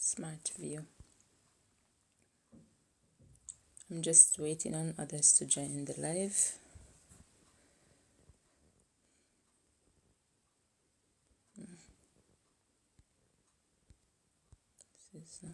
Smart view. I'm just waiting on others to join the live. This is not.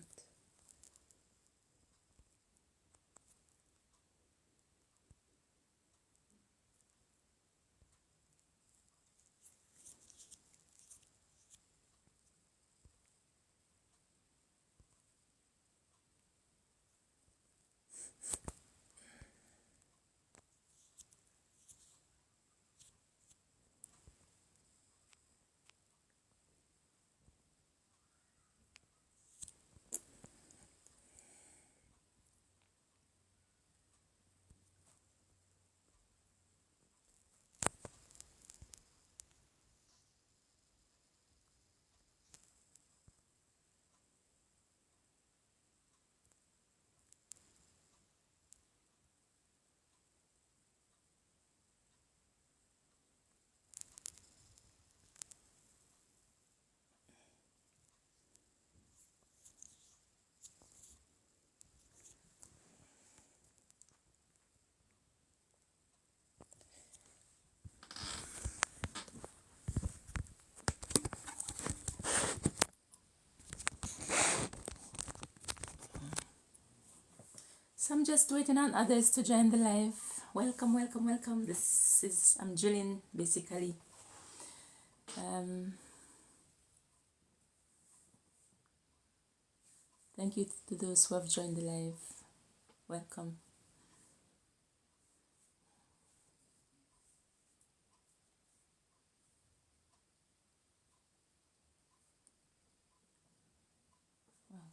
So I'm just waiting on others to join the live. Welcome, welcome, welcome. I'm Jillian, basically. Thank you to those who have joined the live. Welcome.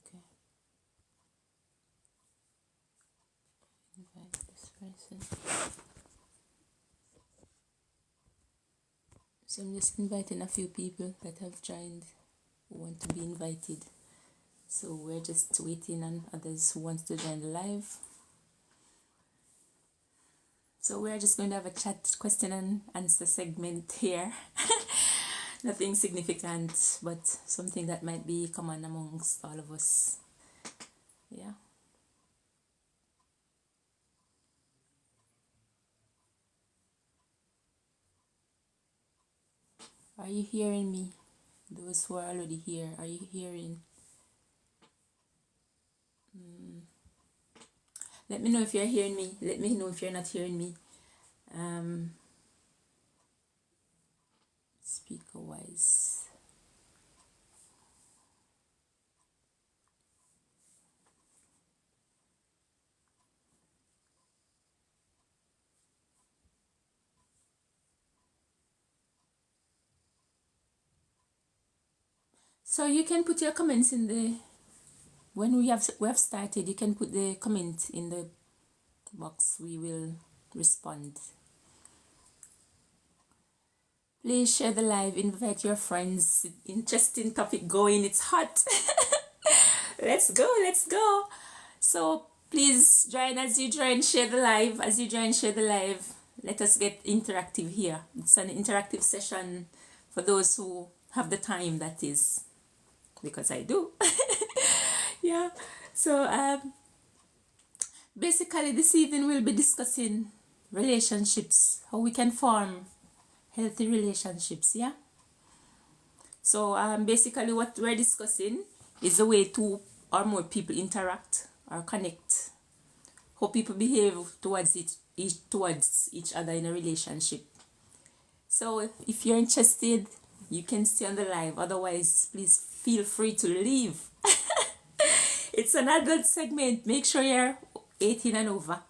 Okay. Invite this person. So I'm just inviting a few people that have joined who want to be invited. So we're just waiting on others who want to join the live. So we're just going to have a chat, question and answer segment here. Nothing significant, but something that might be common amongst all of us. Yeah. Are you hearing me? Those who are already here, are you hearing? Let me know if you're hearing me. Let me know if you're not hearing me. Speaker wise. So you can put your comments in the, when we have started, you can put the comment in the box. We will respond. Please share the live, invite your friends. Interesting topic going, it's hot. Let's go, let's go. So please join as you join, share the live. As you join, share the live. Let us get interactive here. It's an interactive session for those who have the time, that is. Because I do. Yeah. So basically this evening we'll be discussing relationships, how we can form healthy relationships. Yeah. So basically what we're discussing is the way two or more people interact or connect, how people behave towards each other in a relationship. So if you're interested, you can stay on the live. Otherwise, please feel free to leave. It's an adult segment. Make sure you're 18 and over.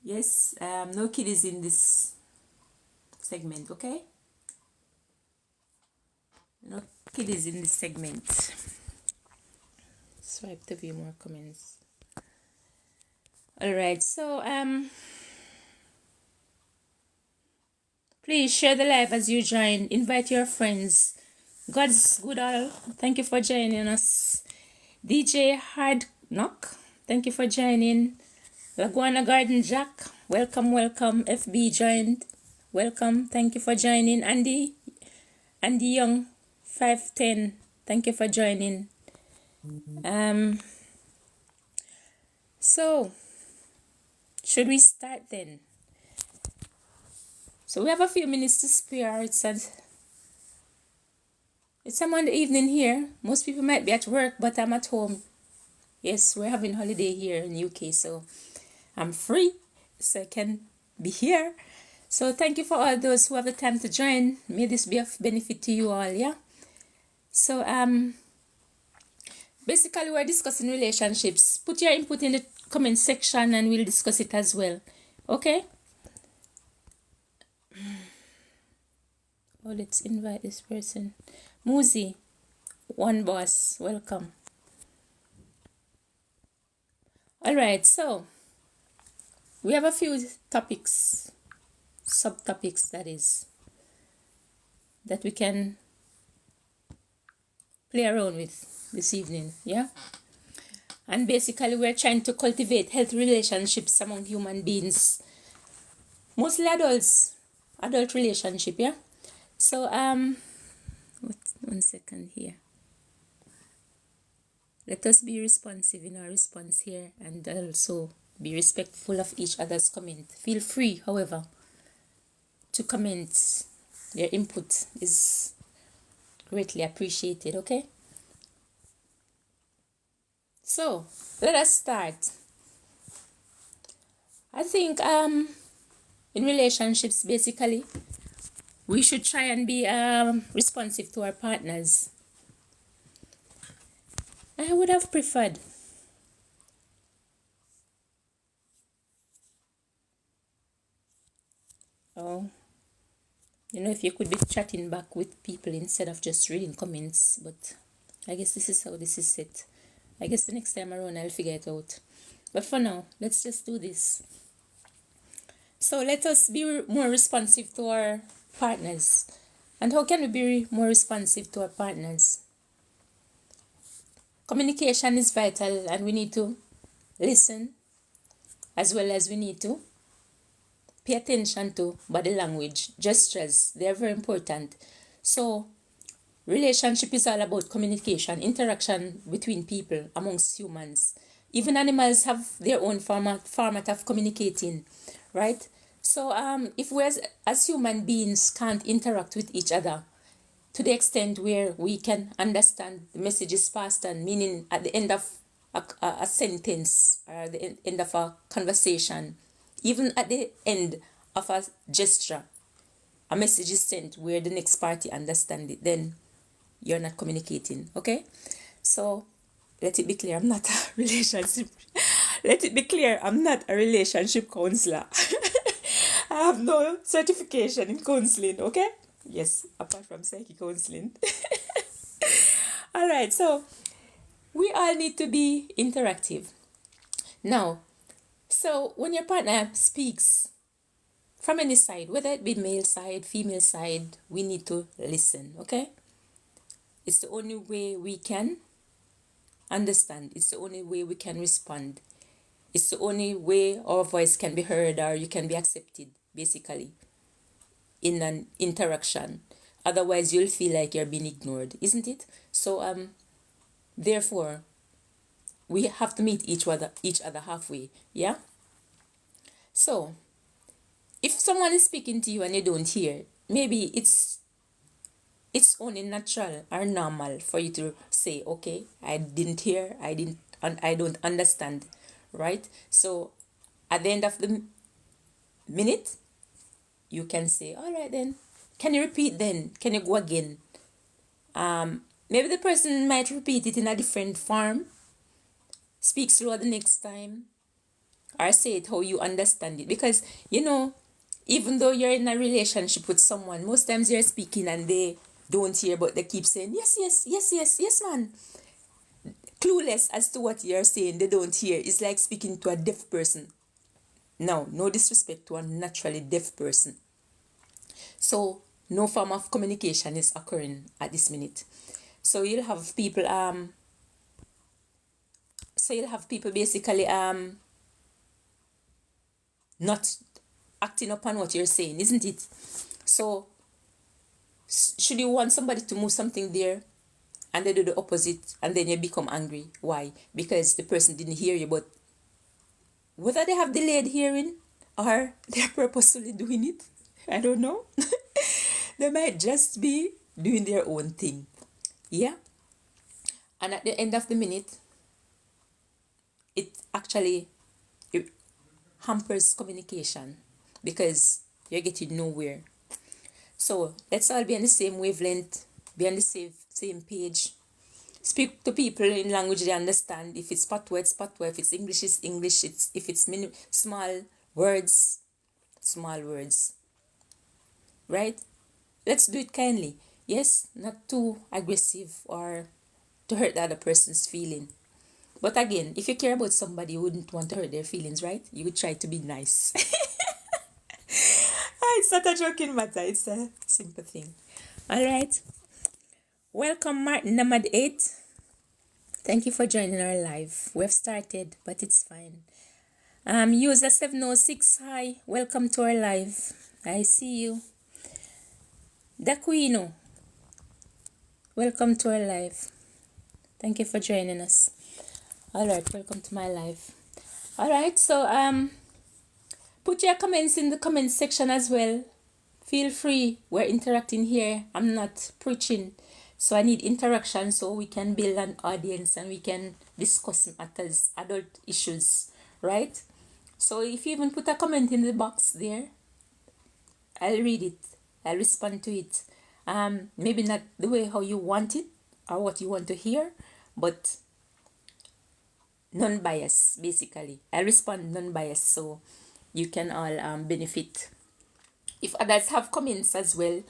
Yes, no kiddies in this segment, okay? No kiddies in this segment. Swipe to view more comments. All right, so please share the live as you join. Invite your friends. God's good all. Thank you for joining us. DJ Hard Knock, thank you for joining. Laguana Garden Jack, welcome, welcome. FB joined, welcome. Thank you for joining. Andy Young 510, thank you for joining. So should we start then? So we have a few minutes to spare. It's a Monday evening here. Most people might be at work, but I'm at home. Yes, we're having holiday here in UK, so I'm free, so I can be here. So thank you for all those who have the time to join. May this be of benefit to you all, yeah? So basically we're discussing relationships. Put your input in the comment section and we'll discuss it as well. Okay? Oh, let's invite this person. Muzi, one boss, welcome. All right, so we have a few topics, subtopics that we can play around with this evening, yeah? And basically we're trying to cultivate healthy relationships among human beings, mostly adult relationship, yeah? So one second here. Let us be responsive in our response here and also be respectful of each other's comment. Feel free, however, to comment. Your input is greatly appreciated, okay? So let us start. I think in relationships, basically, we should try and be responsive to our partners. I would have preferred if you could be chatting back with people instead of just reading comments, but I guess this is how this is set. I guess the next time around I'll figure it out. But for now, let's just do this. So let us be more responsive to our partners. And how can we be more responsive to our partners? Communication is vital and we need to listen as well as we need to pay attention to body language, gestures. They are very important. So relationship is all about communication, interaction between people, amongst humans. Even animals have their own format of communicating, right? So if we as human beings can't interact with each other to the extent where we can understand the messages passed on, meaning at the end of a sentence or at the end of a conversation, even at the end of a gesture, a message is sent where the next party understands it, then you're not communicating, okay? So let it be clear, I'm not a relationship. Let it be clear, I'm not a relationship counselor. I have no certification in counseling, okay? Yes, apart from psychic counseling. All right, so we all need to be interactive. Now, so when your partner speaks from any side, whether it be male side, female side, we need to listen, okay? It's the only way we can understand. It's the only way we can respond. It's the only way our voice can be heard or you can be accepted, basically, in an interaction. Otherwise, you'll feel like you're being ignored, isn't it? So, therefore, we have to meet each other halfway, yeah? So, if someone is speaking to you and you don't hear, maybe it's only natural or normal for you to say, okay, I didn't hear, I don't understand, right? So at the end of the minute, you can say, all right then, can you repeat then? Can you go again? Maybe the person might repeat it in a different form, speak slower the next time, or say it how you understand it. Because, even though you're in a relationship with someone, most times you're speaking and they don't hear, but they keep saying, yes, yes, yes, yes, yes, man. Clueless as to what you're saying, they don't hear. It's like speaking to a deaf person. Now, no disrespect to a naturally deaf person. So, no form of communication is occurring at this minute. So you'll have people basically not acting upon what you're saying, isn't it? So should you want somebody to move something there and they do the opposite, and then you become angry. Why? Because the person didn't hear you, but whether they have delayed hearing or they're purposefully doing it, I don't know. They might just be doing their own thing. Yeah? And at the end of the minute, it actually hampers communication because you're getting nowhere. So let's all be on the same wavelength, be on the same page. Speak to people in language they understand. If it's patois, it's patois. If it's English, it's English. If it's small words, right? Let's do it kindly. Yes, not too aggressive or to hurt the other person's feeling. But again, if you care about somebody, you wouldn't want to hurt their feelings, right? You would try to be nice. It's not a joking matter. It's a simple thing. All right. Welcome, Martin Namad 8. Thank you for joining our live. We've started, but it's fine. User 706, hi. Welcome to our live. I see you. Daquino, welcome to our live. Thank you for joining us. All right, welcome to my live. All right, so put your comments in the comments section as well. Feel free. We're interacting here. I'm not preaching, so I need interaction so we can build an audience and we can discuss matters, adult issues, right? So if you even put a comment in the box there, I'll read it. I'll respond to it. Maybe not the way how you want it or what you want to hear, but non-bias, basically. I'll respond non-bias so you can all benefit. If others have comments as well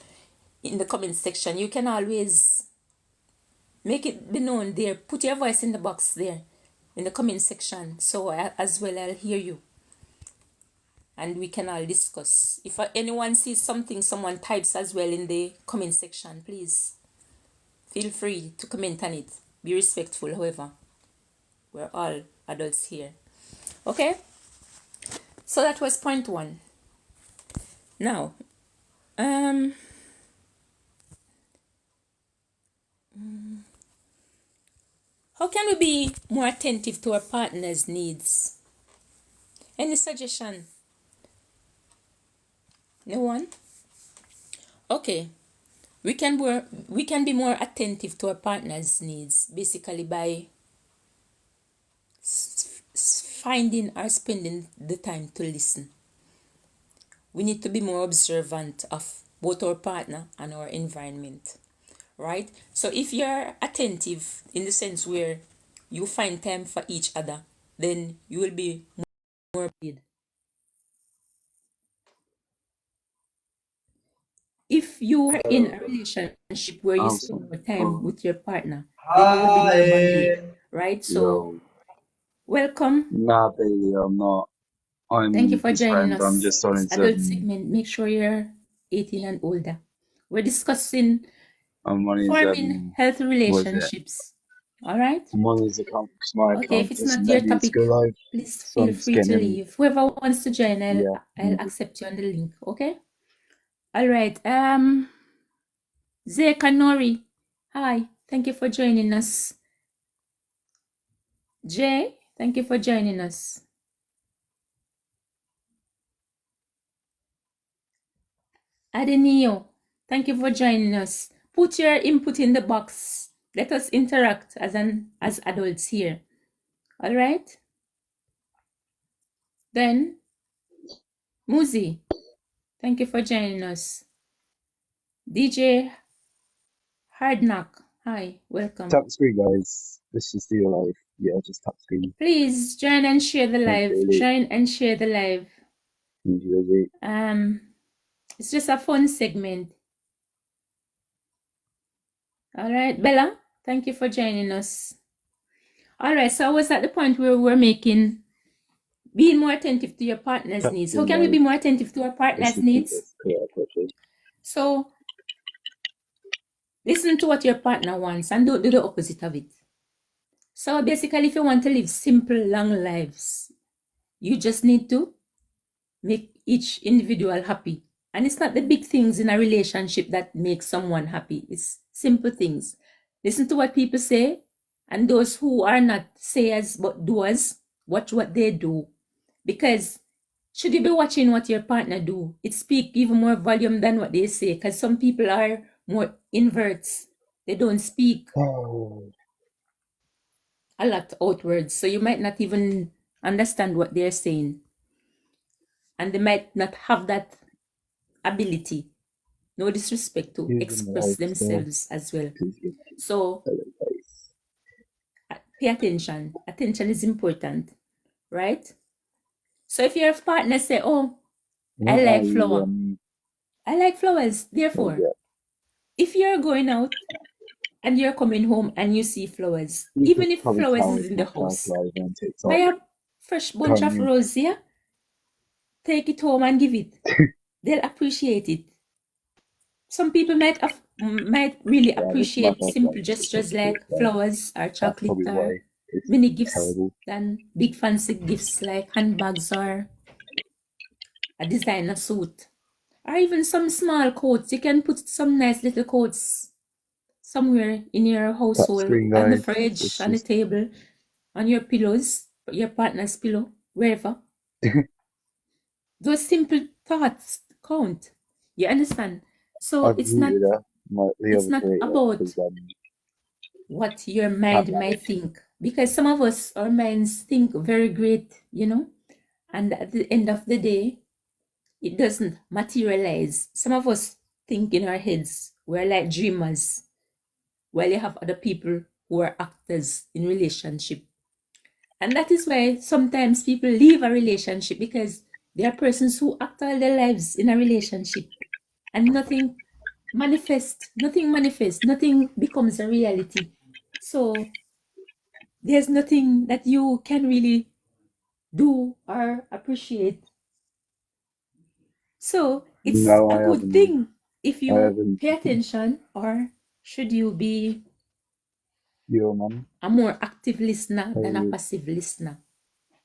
in the comment section, you can always make it be known there. Put your voice in the box there in the comment section so as well I'll hear you. And we can all discuss. If anyone sees something someone types as well in the comment section, please feel free to comment on it. Be respectful, however. We're all adults here. Okay? So that was point 1. Now, how can we be more attentive to our partner's needs? Any suggestion? No one? Okay. We can be more attentive to our partner's needs basically by finding or spending the time to listen. We need to be more observant of both our partner and our environment, right? So if you're attentive in the sense where you find time for each other, then you will be more paid. If you are in a relationship where you spend more time with your partner, then you will be more bonded, right? So, welcome. Nah, baby, I'm not. Thank you for his joining friend. us. I'm just on It's adult segment. Make sure you're 18 and older. We're discussing forming healthy relationships. All right? I'm on his account, my account. Okay, if it's not your topic, please feel free to leave. Whoever wants to join, I'll accept you on the link. Okay? All right. Zekanori, hi. Thank you for joining us. Jay, thank you for joining us. Adenio, thank you for joining us. Put your input in the box. Let us interact as adults here. All right? Then, Muzi, thank you for joining us. DJ Hardknock, hi, welcome. Tap screen, guys. Let's just do your live. Yeah, just tap screen. Please join and share the live. Join and share the live. It's just a fun segment. All right, Bella, thank you for joining us. All right, so I was at the point where we're making being more attentive to your partner's needs. How can we be more attentive to our partner's needs? So, listen to what your partner wants and don't do the opposite of it. So basically, if you want to live simple, long lives, you just need to make each individual happy. And it's not the big things in a relationship that make someone happy. It's simple things Listen to what people say, and those who are not sayers but doers, watch what they do. Because should you be watching what your partner do, it speaks even more volume than what they say. Because some people are more inverts. They don't speak Oh, a lot outwards, so you might not even understand what they're saying. And they might not have that ability, no disrespect, to even express like themselves as well. is So pay attention. Attention is important, right? So if your partner say, oh, I like flower, I like flowers, therefore, if you're going out and you're coming home and you see flowers, even if flowers is in the house, buy a fresh bunch of roses, yeah? Take it home and give it. They'll appreciate it. Some people might really appreciate simple gestures like flowers or chocolate or mini gifts than big fancy gifts like handbags or a designer suit. Or even some small coats. You can put some nice little coats somewhere in your household, on the fridge, on the table, on your pillows, your partner's pillow, wherever. Those simple thoughts count. You understand? So it's not about what your mind might think. Because some of us, our minds think very great, you know, and at the end of the day, it doesn't materialize. Some of us think in our heads, we're like dreamers, while you have other people who are actors in relationship. And that is why sometimes people leave a relationship, because there are persons who act all their lives in a relationship and nothing manifests, nothing becomes a reality. So there's nothing that you can really do or appreciate. So it's a good thing if you pay attention, or should you be a more active listener than a passive listener?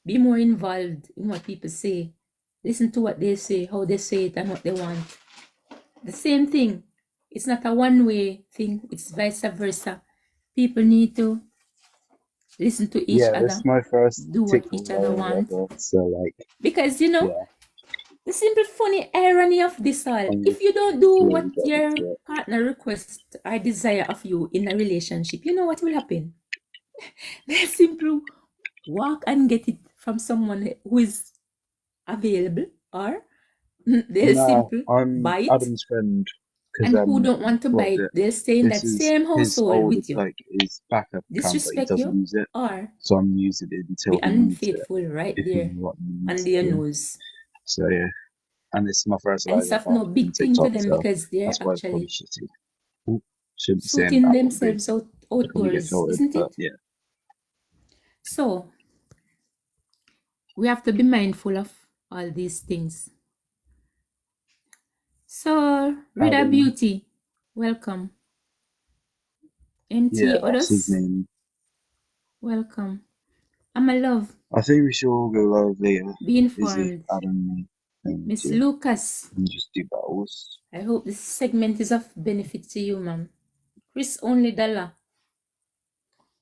Be more involved in what people say. Listen to what they say, how they say it, and what they want. The same thing. It's not a one-way thing. It's vice versa. People need to listen to each other. That's my first do what each other want. Because, you know, the simple funny irony of this all, if you don't do what your partner requests or desire of you in a relationship, you know what will happen? They simply walk and get it from someone who is available, or they'll simply buy it. Adam's friend, and who don't want to buy it, they'll stay in that same household with you. Like his backup disrespect you, use it, or so I'm using it until be unfaithful right there on their nose. So yeah, and this is my first and it's of no big thing to them, because they're actually suiting themselves outdoors, isn't it? Yeah. So we have to be mindful of all these things. So Rida Beauty, welcome. MT Others, welcome. I'm a love. I think we should all go live later. Be informed. Adam Miss Lucas, and just do battles. I hope this segment is of benefit to you, ma'am. Chris Only Dollar,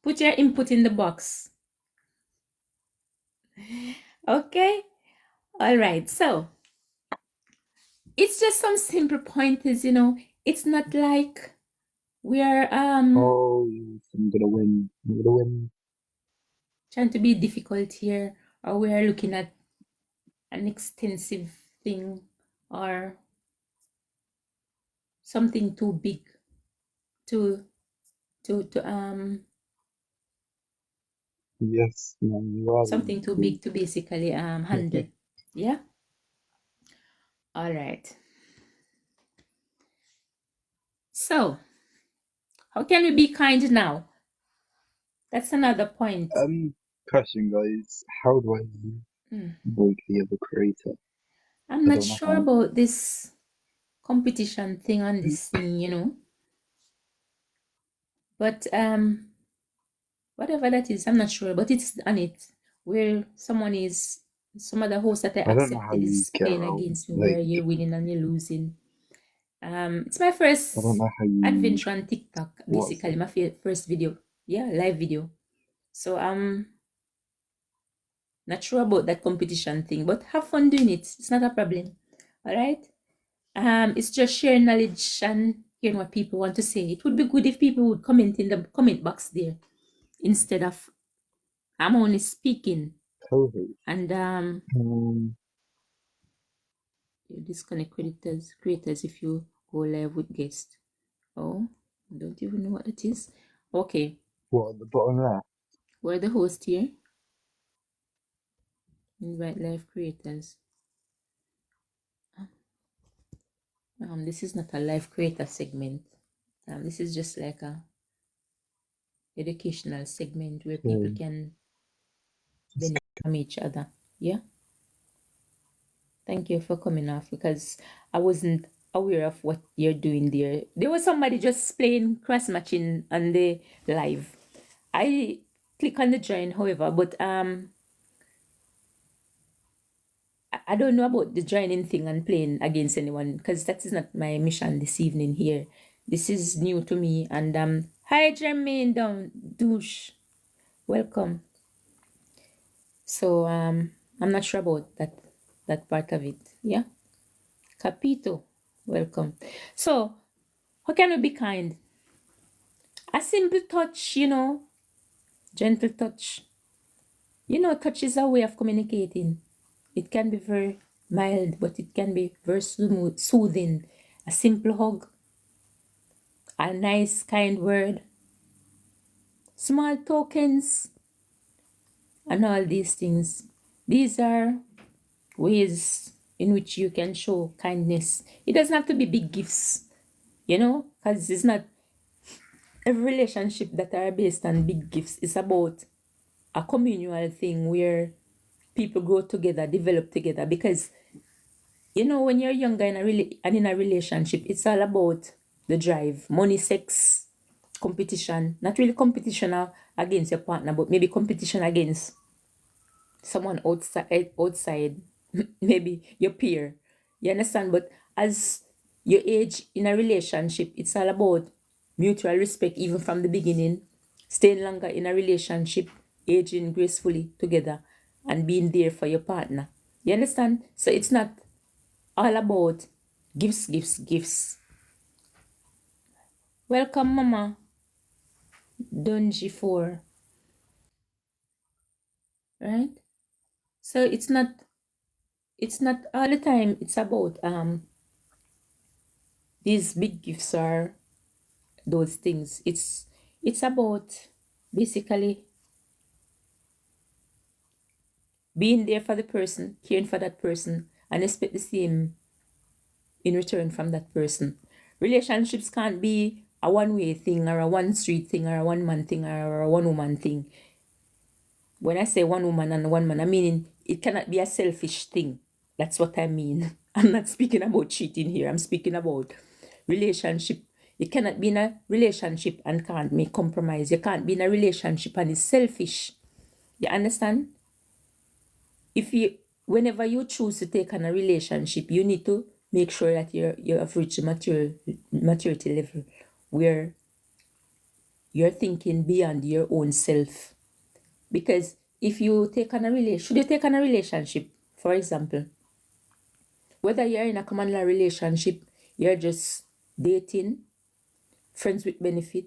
put your input in the box. Okay, all right. So it's just some simple pointers, you know. It's not like we're oh, I'm gonna win. Trying to be difficult here, or we are looking at an extensive thing or something too big to yes, something too big to basically handle. Yeah, all right. So how can we be kind now? That's another point. Question, guys, how do I break the other creator? I'm not sure about this competition thing on this thing, you know, but whatever that is, I'm not sure, but it's on it, where some other host that I accepted is playing against me, where you're winning and you're losing. It's my I first don't know how you adventure on TikTok, what basically my first video, live video. So not sure about that competition thing, but have fun doing it. It's not a problem. All right. It's just sharing knowledge and hearing what people want to say. It would be good if people would comment in the comment box there instead of I'm only speaking COVID? and Um, you disconnect creators if you go live with guests. Oh, I don't even know what it is. Okay, what at the bottom left? we're the host here. Invite live creators. This is not a live creator segment. This is just like a educational segment where people can benefit from each other. Yeah. Thank you for coming off because I wasn't aware of what you're doing there. There was somebody just playing cross matching on the live. I click on the join, however, but I don't know about the joining thing and playing against anyone because that is not my mission this evening here. This is new to me and hi Jermaine down douche. Welcome. So I'm not sure about that part of it. Yeah. Capito. Welcome. So how can we be kind? A simple touch, gentle touch. Touch is a way of communicating. It can be very mild, but it can be very soothing. A simple hug, a nice, kind word, small tokens, and all these things. These are ways in which you can show kindness. It doesn't have to be big gifts, because it's not every relationship that are based on big gifts. It's about a communal thing where people grow together, develop together. Because when you're younger and in a relationship, it's all about the drive, money, sex, competition. Not really competition against your partner, but maybe competition against someone outside, maybe your peer. You understand? But as you age in a relationship, it's all about mutual respect, even from the beginning, staying longer in a relationship, aging gracefully together, and being there for your partner. You understand? So it's not all about gifts. Welcome, Mama. Dungy 4. Right? So it's not all the time it's about these big gifts are those things. It's about basically being there for the person, caring for that person, and expect the same in return from that person. Relationships can't be a one-way thing or a one-street thing or a one-man thing or a one-woman thing. When I say one woman and one man, I mean it cannot be a selfish thing. That's what I mean. I'm not speaking about cheating here. I'm speaking about relationship. You cannot be in a relationship and can't make compromise. You can't be in a relationship and it's selfish. You understand? Whenever you choose to take on a relationship, you need to make sure that you have reached a maturity level where you're thinking beyond your own self. Because if you take on should you take on a relationship, for example, whether you're in a common law relationship, you're just dating, friends with benefit,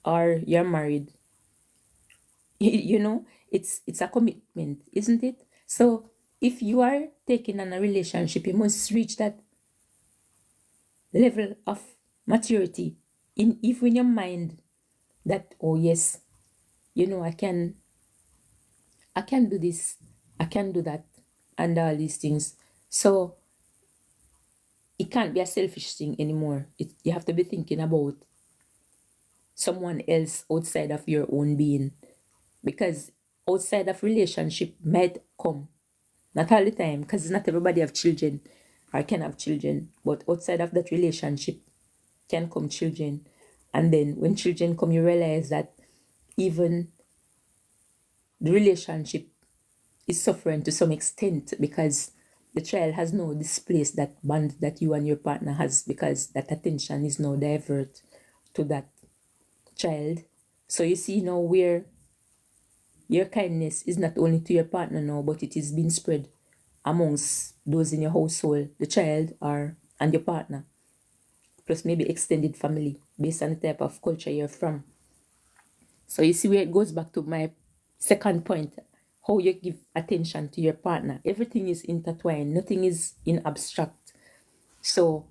or you're married, it's a commitment, isn't it? So if you are taking on a relationship, you must reach that level of maturity in your mind that, oh yes, I can do this, I can do that, and all these things. So it can't be a selfish thing anymore. You have to be thinking about someone else outside of your own being, because outside of relationship might come, not all the time, because not everybody have children or can have children, but outside of that relationship can come children. And then when children come, you realize that even the relationship is suffering to some extent because the child has now displaced that bond that you and your partner has, because that attention is now divert to that child. So you see now where your kindness is not only to your partner now, but it is being spread amongst those in your household, the child and your partner, plus maybe extended family, based on the type of culture you're from. So you see where it goes back to my second point, how you give attention to your partner. Everything is intertwined, nothing is in abstract. So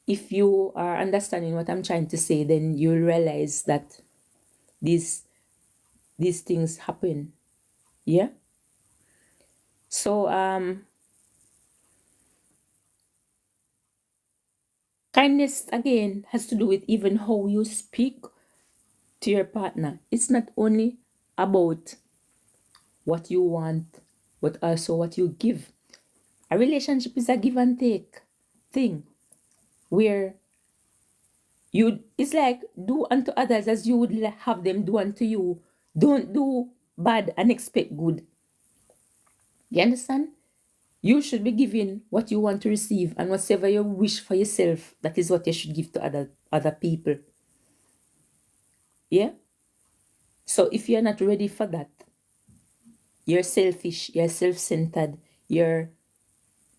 if you are understanding what I'm trying to say, then you'll realize that these things happen. Yeah. So kindness again has to do with even how you speak to your partner. It's not only about what you want, but also what you give. A relationship is a give and take thing, where it's like do unto others as you would have them do unto you. Don't do bad and expect good. You understand? You should be giving what you want to receive, and whatever you wish for yourself, that is what you should give to other people. Yeah? So if you're not ready for that, you're selfish, you're self-centered, you're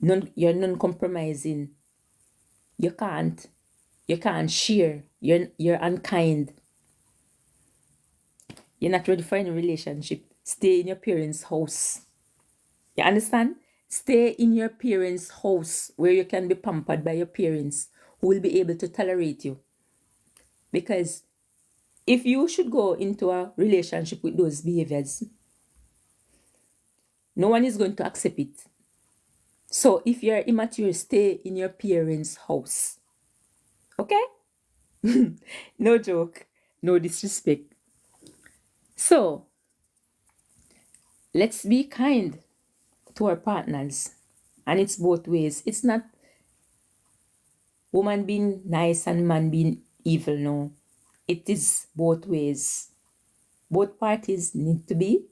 non-compromising, you can't share, you're unkind, you're not ready for any relationship, stay in your parents' house. You understand? Stay in your parents' house, where you can be pampered by your parents, who will be able to tolerate you. Because if you should go into a relationship with those behaviors, no one is going to accept it. So if you're immature, stay in your parents' house. Okay? No joke, no disrespect. So let's be kind to our partners. And it's both ways. It's not woman being nice and man being evil, no. It is both ways. Both parties need to be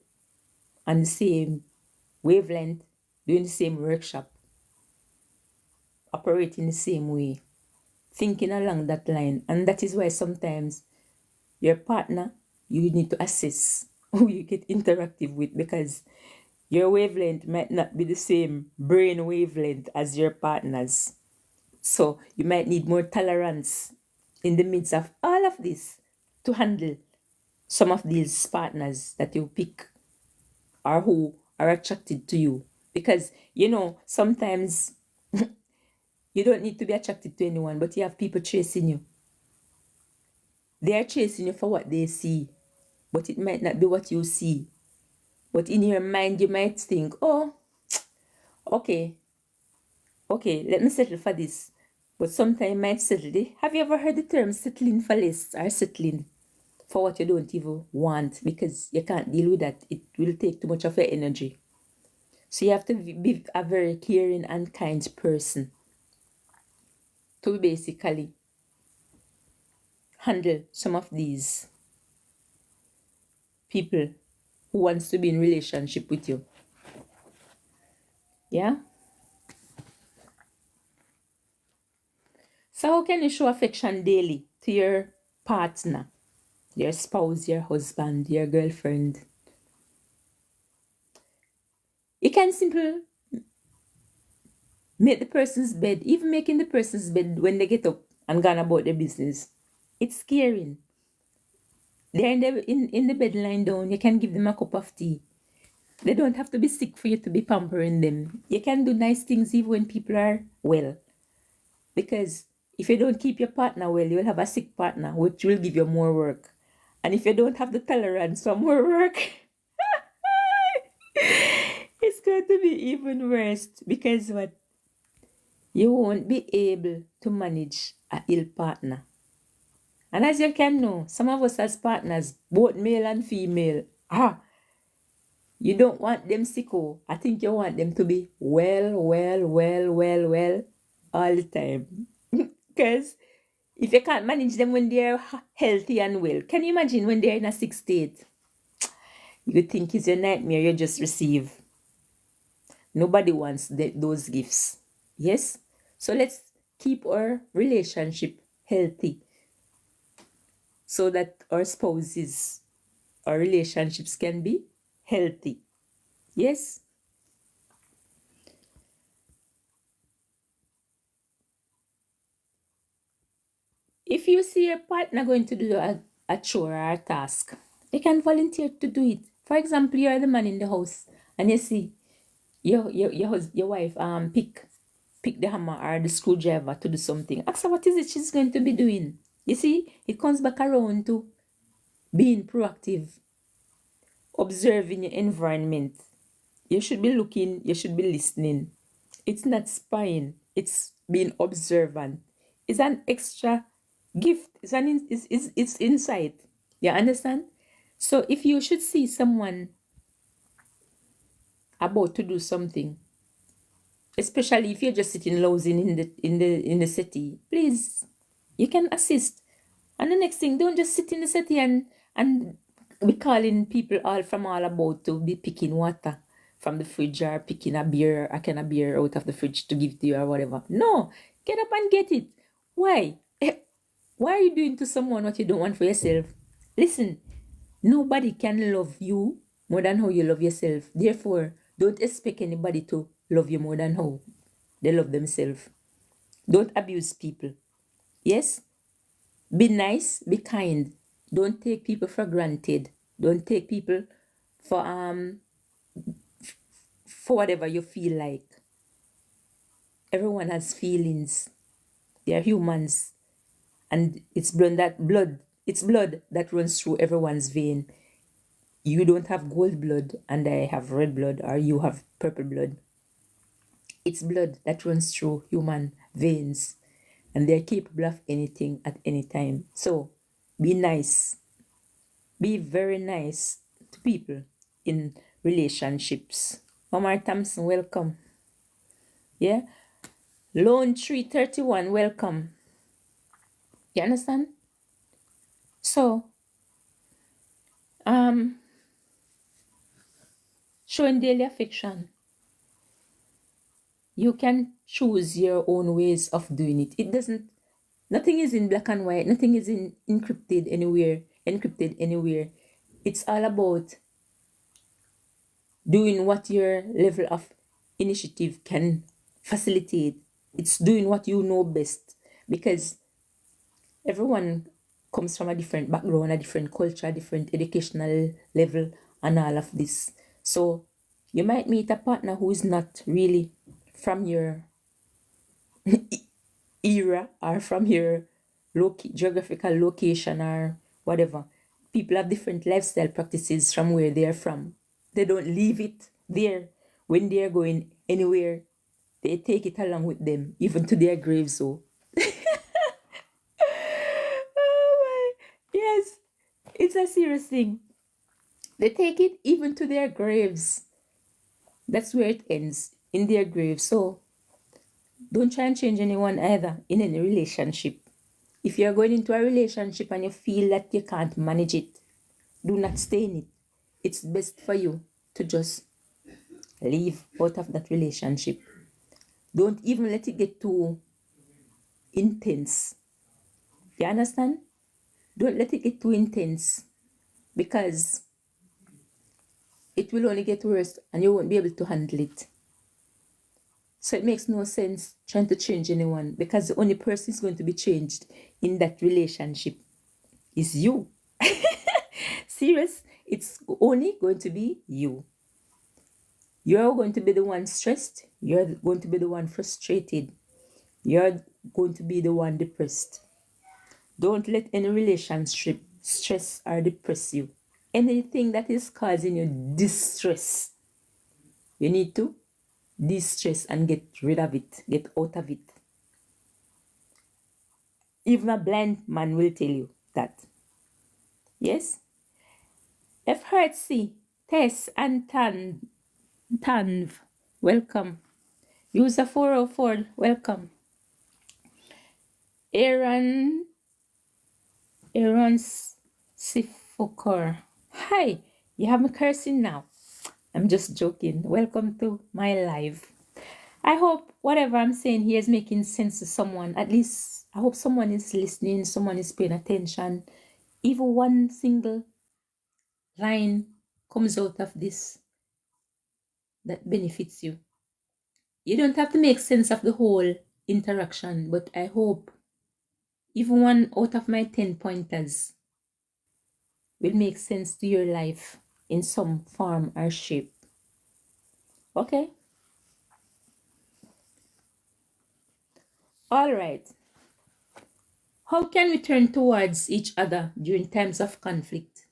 on the same wavelength, doing the same workshop, operating the same way, thinking along that line. And that is why sometimes your partner, you need to assess who you get interactive with, because your wavelength might not be the same brain wavelength as your partner's. So you might need more tolerance in the midst of all of this to handle some of these partners that you pick, or who are attracted to you. Because, sometimes you don't need to be attracted to anyone, but you have people chasing you. They are chasing you for what they see, but it might not be what you see. But in your mind, you might think, oh, okay, let me settle for this. But sometimes you might settle. Have you ever heard the term settling for less, or settling for what you don't even want, because you can't deal with that? It will take too much of your energy. So you have to be a very caring and kind person to basically handle some of these people who wants to be in relationship with you. Yeah? So how can you show affection daily to your partner, your spouse, your husband, your girlfriend? You can simply make the person's bed, even making the person's bed when they get up and gone about their business. It's scaring. They're in the bed lying down. You can give them a cup of tea. They don't have to be sick for you to be pampering them. You can do nice things even when people are well. Because if you don't keep your partner well, you'll have a sick partner, which will give you more work. And if you don't have the tolerance for more work, it's going to be even worse. Because what? You won't be able to manage a ill partner. And as you can know, some of us as partners, both male and female, you don't want them sicko. I think you want them to be well all the time. Because if you can't manage them when they're healthy and well, can you imagine when they're in a sick state? You think it's your nightmare you just receive. Nobody wants those gifts. Yes? So let's keep our relationship healthy so that our spouses, our relationships can be healthy. Yes? If you see your partner going to do a chore or a task, you can volunteer to do it. For example, you're the man in the house and you see your wife pick the hammer or the screwdriver to do something. Ask her what is it she's going to be doing. You see, it comes back around to being proactive, observing your environment. You should be looking, you should be listening. It's not spying, it's being observant. It's an extra gift, it's insight. You understand? So if you should see someone about to do something, especially if you're just sitting lounging in the city, please, you can assist. And the next thing, don't just sit in the city and be calling people all from all about to be picking water from the fridge or picking a can of beer out of the fridge to give to you or whatever. No, get up and get it. Why? Why are you doing to someone what you don't want for yourself? Listen, nobody can love you more than how you love yourself. Therefore, don't expect anybody to love you more than how they love themselves. Don't abuse people. Yes? Be nice, be kind. Don't take people for granted. Don't take people for whatever you feel like. Everyone has feelings. They are humans. And it's blood that runs through everyone's vein. You don't have gold blood and I have red blood, or you have purple blood. It's blood that runs through human veins, and they're capable of anything at any time. So be nice. Be very nice to people in relationships. Omar Thompson, welcome. Yeah? Lone Tree 31, welcome. You understand? So, showing daily affection. You can choose your own ways of doing it. Nothing is in black and white. Nothing is encrypted anywhere. It's all about doing what your level of initiative can facilitate. It's doing what you know best, because everyone comes from a different background, a different culture, a different educational level, and all of this. So you might meet a partner who is not really from your era or from your geographical location or whatever. People have different lifestyle practices from where they are from. They don't leave it there when they are going anywhere. They take it along with them, even to their graves. So, oh my, yes, it's a serious thing. They take it even to their graves. That's where it ends, in their graves. So don't try and change anyone either in any relationship. If you're going into a relationship and you feel that you can't manage it, do not stay in it. It's best for you to just leave out of that relationship. Don't even let it get too intense. You understand? Don't let it get too intense, because it will only get worse and you won't be able to handle it. So it makes no sense trying to change anyone, because the only person who's going to be changed in that relationship is you. Serious? It's only going to be you. You're going to be the one stressed. You're going to be the one frustrated. You're going to be the one depressed. Don't let any relationship stress or depress you. Anything that is causing you distress, you need to de-stress and get rid of it, get out of it. Even a blind man will tell you that. Yes? F. Hertzy, Tess, and Tanv, welcome. User 404, welcome. Aaron Sifokor, hi, you have me cursing now. I'm just joking. Welcome to my live. I hope whatever I'm saying here is making sense to someone. At least I hope someone is listening, someone is paying attention. Even one single line comes out of this that benefits you. You don't have to make sense of the whole interaction, but I hope even one out of my 10 pointers will make sense to your life in some form or shape. Okay? All right. How can we turn towards each other during times of conflict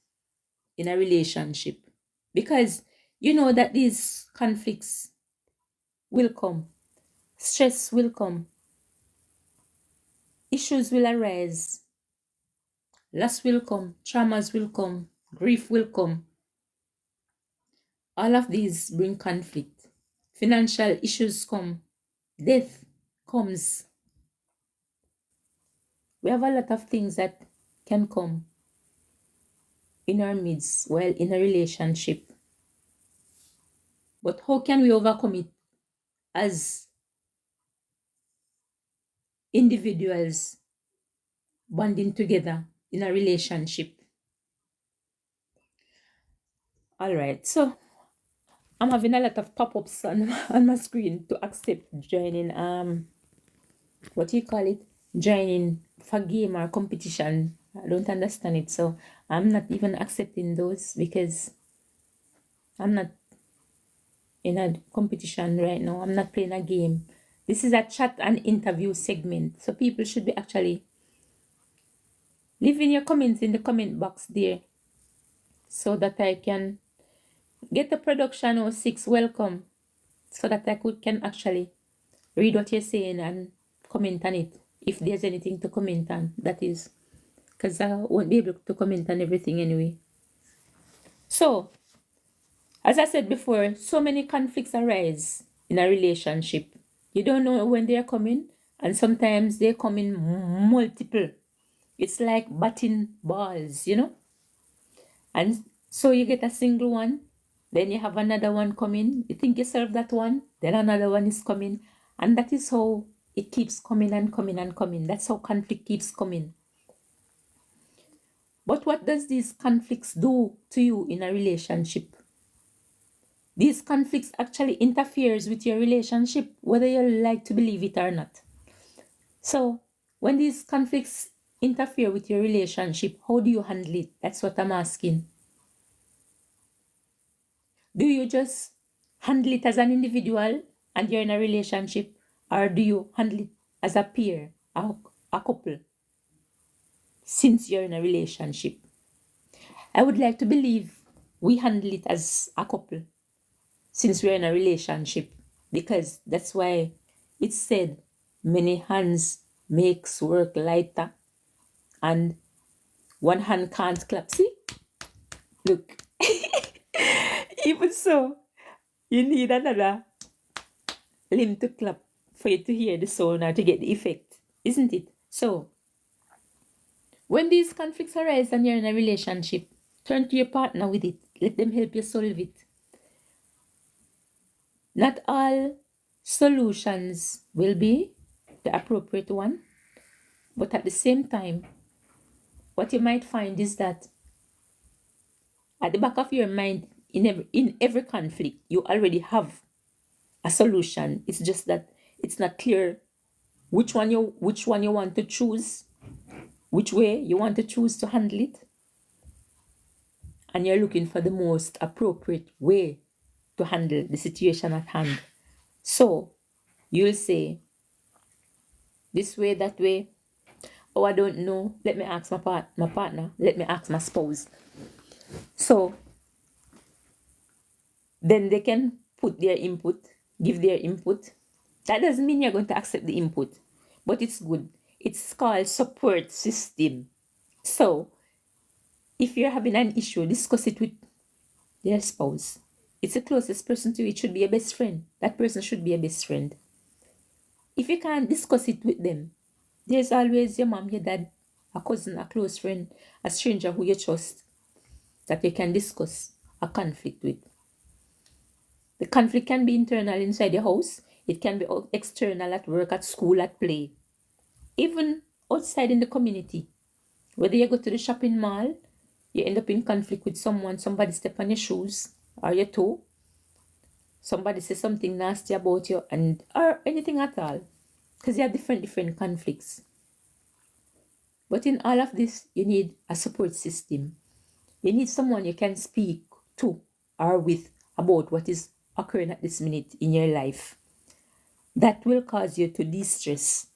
in a relationship? Because you know that these conflicts will come, stress will come, issues will arise, loss will come, traumas will come, grief will come. All of these bring conflict. Financial issues come, death comes. We have a lot of things that can come in our midst while in a relationship. But how can we overcome it as individuals bonding together in a relationship? All right, so I'm having a lot of pop-ups on my screen to accept joining what do you call it, joining for game or competition. I don't understand it, so I'm not even accepting those because I'm not in a competition right now. I'm not playing a game. This is a chat and interview segment, so people should be actually leaving your comments in the comment box there so that I can get the production 06 welcome, so that I can actually read what you're saying and comment on it if there's anything to comment on, that is, because I won't be able to comment on everything anyway. So as I said before, so many conflicts arise in a relationship. You don't know when they're coming, and sometimes they come in multiple. It's like batting balls, you know? And so you get a single one, then you have another one coming. You think you serve that one, then another one is coming. And that is how it keeps coming and coming and coming. That's how conflict keeps coming. But what does these conflicts do to you in a relationship? These conflicts actually interferes with your relationship, whether you like to believe it or not. So when these conflicts interfere with your relationship, how do you handle it? That's what I'm asking. Do you just handle it as an individual and you're in a relationship, or do you handle it as a peer, a couple, since you're in a relationship? I would like to believe we handle it as a couple since we're in a relationship, because that's why it's said many hands makes work lighter and one hand can't clap. See? Look. Even so, you need another limb to clap for you to hear the sound or to get the effect, isn't it? So, when these conflicts arise and you're in a relationship, turn to your partner with it. Let them help you solve it. Not all solutions will be the appropriate one, but at the same time, what you might find is that at the back of your mind, in every conflict, you already have a solution. It's just that it's not clear which one you want to choose, which way you want to choose to handle it, and you're looking for the most appropriate way to handle the situation at hand. So you'll say this way, that way. Oh, I don't know. Let me ask my partner. Let me ask my spouse. So then they can put their input, give their input. That doesn't mean you're going to accept the input, but it's good. It's called support system. So if you're having an issue, discuss it with their spouse. It's the closest person to you. It should be a best friend. That person should be a best friend. If you can't discuss it with them, there's always your mom, your dad, a cousin, a close friend, a stranger who you trust that you can discuss a conflict with. The conflict can be internal inside your house. It can be external at work, at school, at play, even outside in the community. Whether you go to the shopping mall, you end up in conflict with someone, somebody step on your shoes or your toe, somebody say something nasty about you, and or anything at all, because you have different conflicts. But in all of this, you need a support system. You need someone you can speak to or with about what is occurring at this minute in your life. That will cause you to de-stress.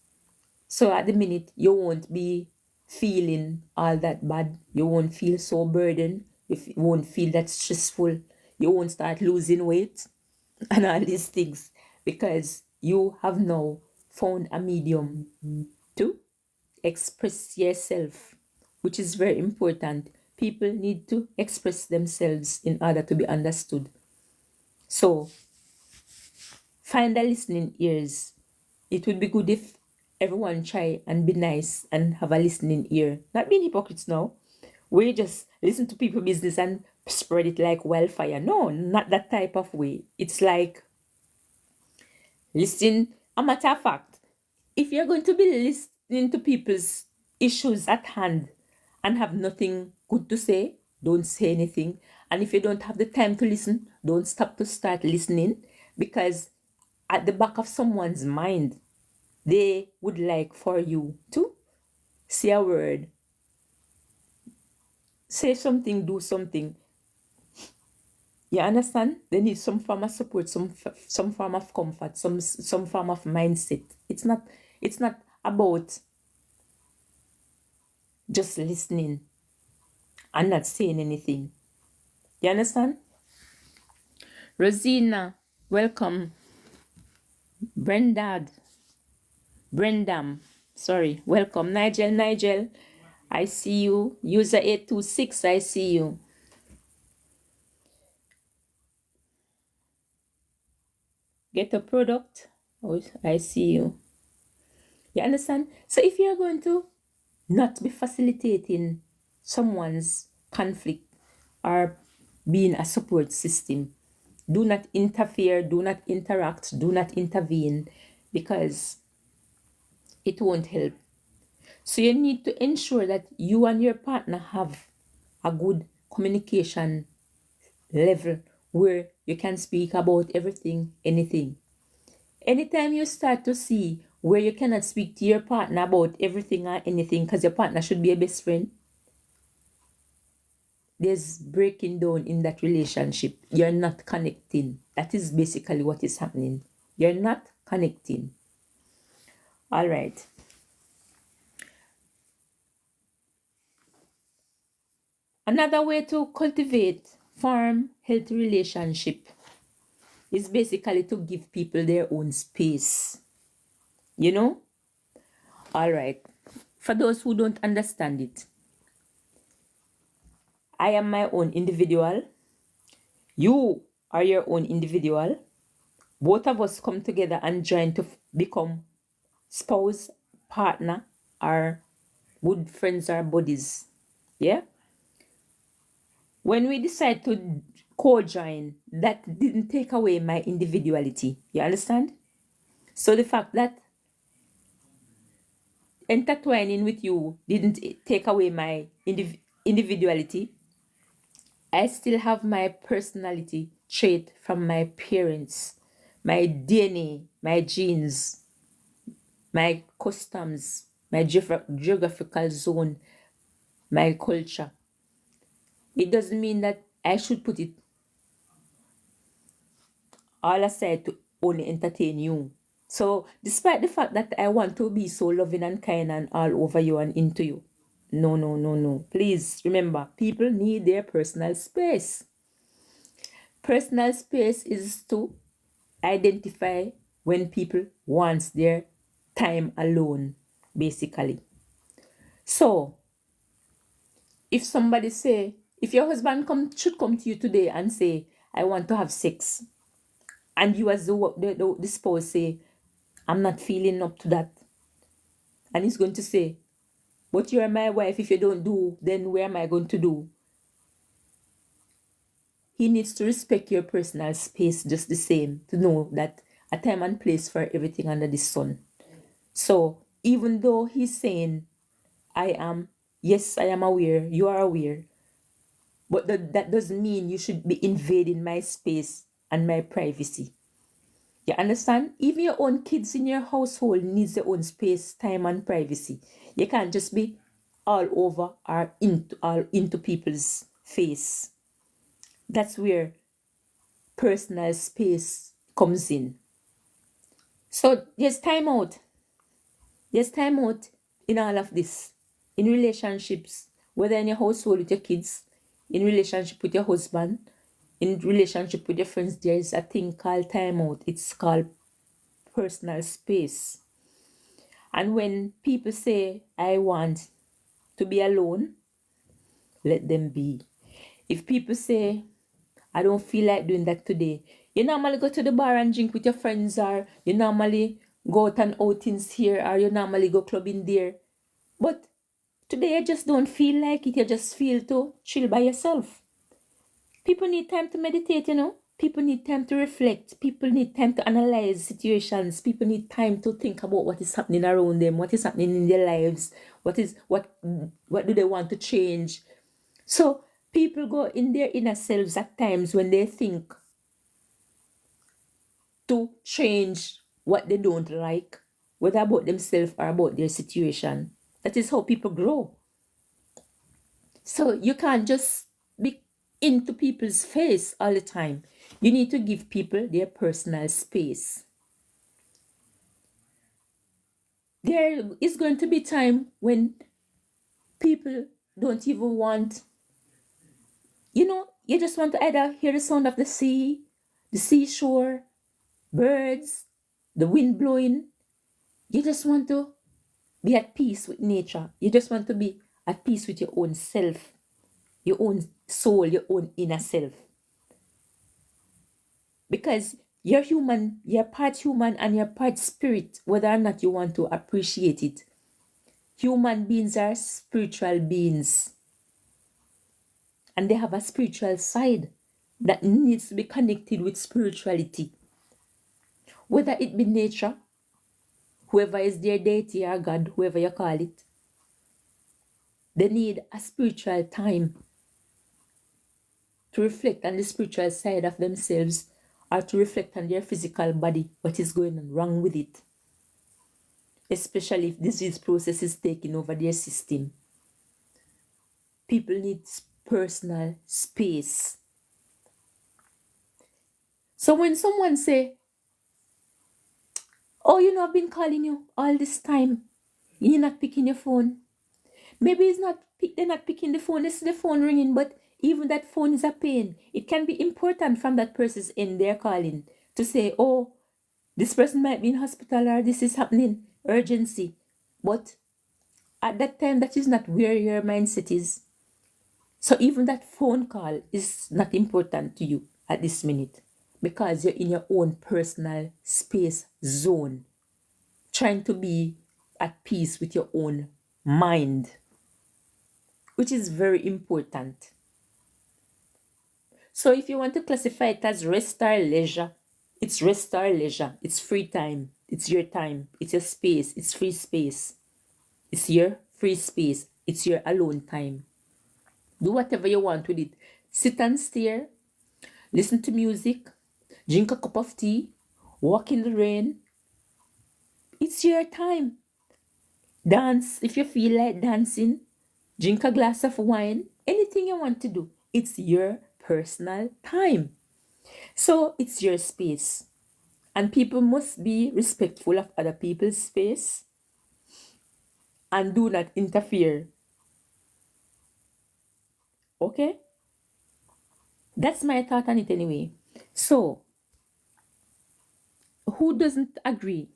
So at the minute, you won't be feeling all that bad. You won't feel so burdened. You won't feel that stressful. You won't start losing weight and all these things, because you have now found a medium to express yourself, which is very important. People need to express themselves in order to be understood. So find the listening ears. It would be good if everyone try and be nice and have a listening ear. Not being hypocrites now. We just listen to people business and spread it like wildfire. No, not that type of way. It's like, listen, a matter of fact, if you're going to be listening to people's issues at hand and have nothing good to say, don't say anything. And if you don't have the time to listen, don't stop to start listening, because at the back of someone's mind, they would like for you to say a word, say something, do something. You understand? They need some form of support, some form of comfort, some form of mindset. It's not about just listening and not saying anything. You understand? Rosina, welcome. Brendam, sorry, welcome. Nigel, I see you. User 826, I see you. Get a product. Oh, I see you. You understand? So if you're going to not be facilitating someone's conflict or being a support system, do not interfere, do not interact, do not intervene, because it won't help. So you need to ensure that you and your partner have a good communication level where you can speak about everything, anything. Anytime you start to see where you cannot speak to your partner about everything or anything, because your partner should be a best friend, there's breaking down in that relationship. You're not connecting. That is basically what is happening. You're not connecting. All right. Another way to cultivate, form healthy relationship is basically to give people their own space. You know? All right. For those who don't understand it, I am my own individual. You are your own individual. Both of us come together and join to become spouse, partner, or good friends or buddies. Yeah? When we decide to co-join, that didn't take away my individuality. You understand? So the fact that intertwining with you didn't take away my individuality, I still have my personality trait from my parents, my DNA, my genes, my customs, my geographical zone, my culture. It doesn't mean that I should put it all aside to only entertain you. So despite the fact that I want to be so loving and kind and all over you and into you, no. Please remember, people need their personal space. Personal space is to identify when people want their time alone, basically. So if somebody say, if your husband should come to you today and say, I want to have sex, and you as the spouse say, I'm not feeling up to that, and he's going to say, but you are my wife, if you don't do, then where am I going to do? he needs to respect your personal space just the same, to know that a time and place for everything under the sun. So even though he's saying, I am aware, you are aware, but that doesn't mean you should be invading my space and my privacy. You understand? Even your own kids in your household needs their own space, time, and privacy. You can't just be all over or into people's face. That's where personal space comes in. So there's time out. There's time out in all of this. In relationships, whether in your household with your kids, in relationship with your husband, in relationship with your friends, there is a thing called time out. It's called personal space. And when people say, I want to be alone, let them be. If people say, I don't feel like doing that today, you normally go to the bar and drink with your friends, or you normally go out on outings here, or you normally go clubbing there. But today you just don't feel like it. You just feel to chill by yourself. People need time to meditate, People need time to reflect. People need time to analyze situations. People need time to think about what is happening around them, what is happening in their lives, what do they want to change. So people go in their inner selves at times when they think to change what they don't like, whether about themselves or about their situation. That is how people grow. So you can't just be into people's face all the time. You need to give people their personal space. There is going to be time when people don't even want, you just want to either hear the sound of the sea, the seashore, birds, the wind blowing. You just want to be at peace with nature. You just want to be at peace with your own self, your own soul, your own inner self. Because you're human, you're part human and you're part spirit, whether or not you want to appreciate it. Human beings are spiritual beings. And they have a spiritual side that needs to be connected with spirituality. Whether it be nature, whoever is their deity or God, whoever you call it, they need a spiritual time to reflect on the spiritual side of themselves, or to reflect on their physical body, what is going on wrong with it. Especially if disease process is taking over their system. People need personal space. So when someone say, oh, I've been calling you all this time, you're not picking your phone. Maybe they're not picking the phone, it's the phone ringing, but even that phone is a pain. It can be important from that person's end they're calling to say, oh, this person might be in hospital, or this is happening, urgency. But at that time, that is not where your mindset is. So even that phone call is not important to you at this minute, because you're in your own personal space zone, trying to be at peace with your own mind, which is very important. So if you want to classify it as rest or leisure, it's rest or leisure. It's free time. It's your time. It's your space. It's free space. It's your free space. It's your alone time. Do whatever you want with it. Sit and stare. Listen to music. Drink a cup of tea. Walk in the rain. It's your time. Dance if you feel like dancing. Drink a glass of wine. Anything you want to do. It's your personal time. So it's your space. And people must be respectful of other people's space and do not interfere. Okay? That's my thought on it anyway. So, who doesn't agree?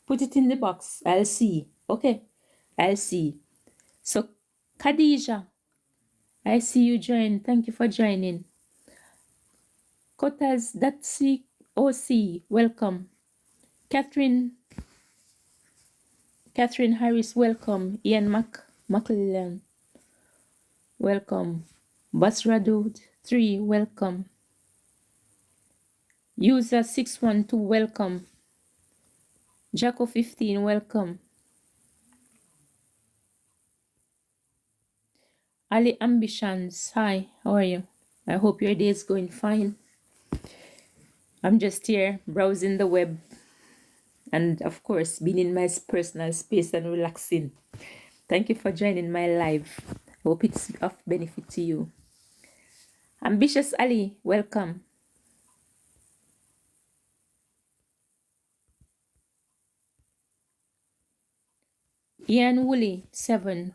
Put it in the box. I'll see. Okay? I'll see. So, Khadija, I see you join. Thank you for joining. Kotas, that's OC, welcome. Catherine Harris, welcome. Ian McLellan, welcome. Basra Dude 3, welcome. User 612, welcome. Jacko 15, welcome. Ali Ambitions, hi, how are you? I hope your day is going fine. I'm just here browsing the web and, of course, being in my personal space and relaxing. Thank you for joining my live. Hope it's of benefit to you. Ambitious Ali, welcome. Ian Woolley, 7,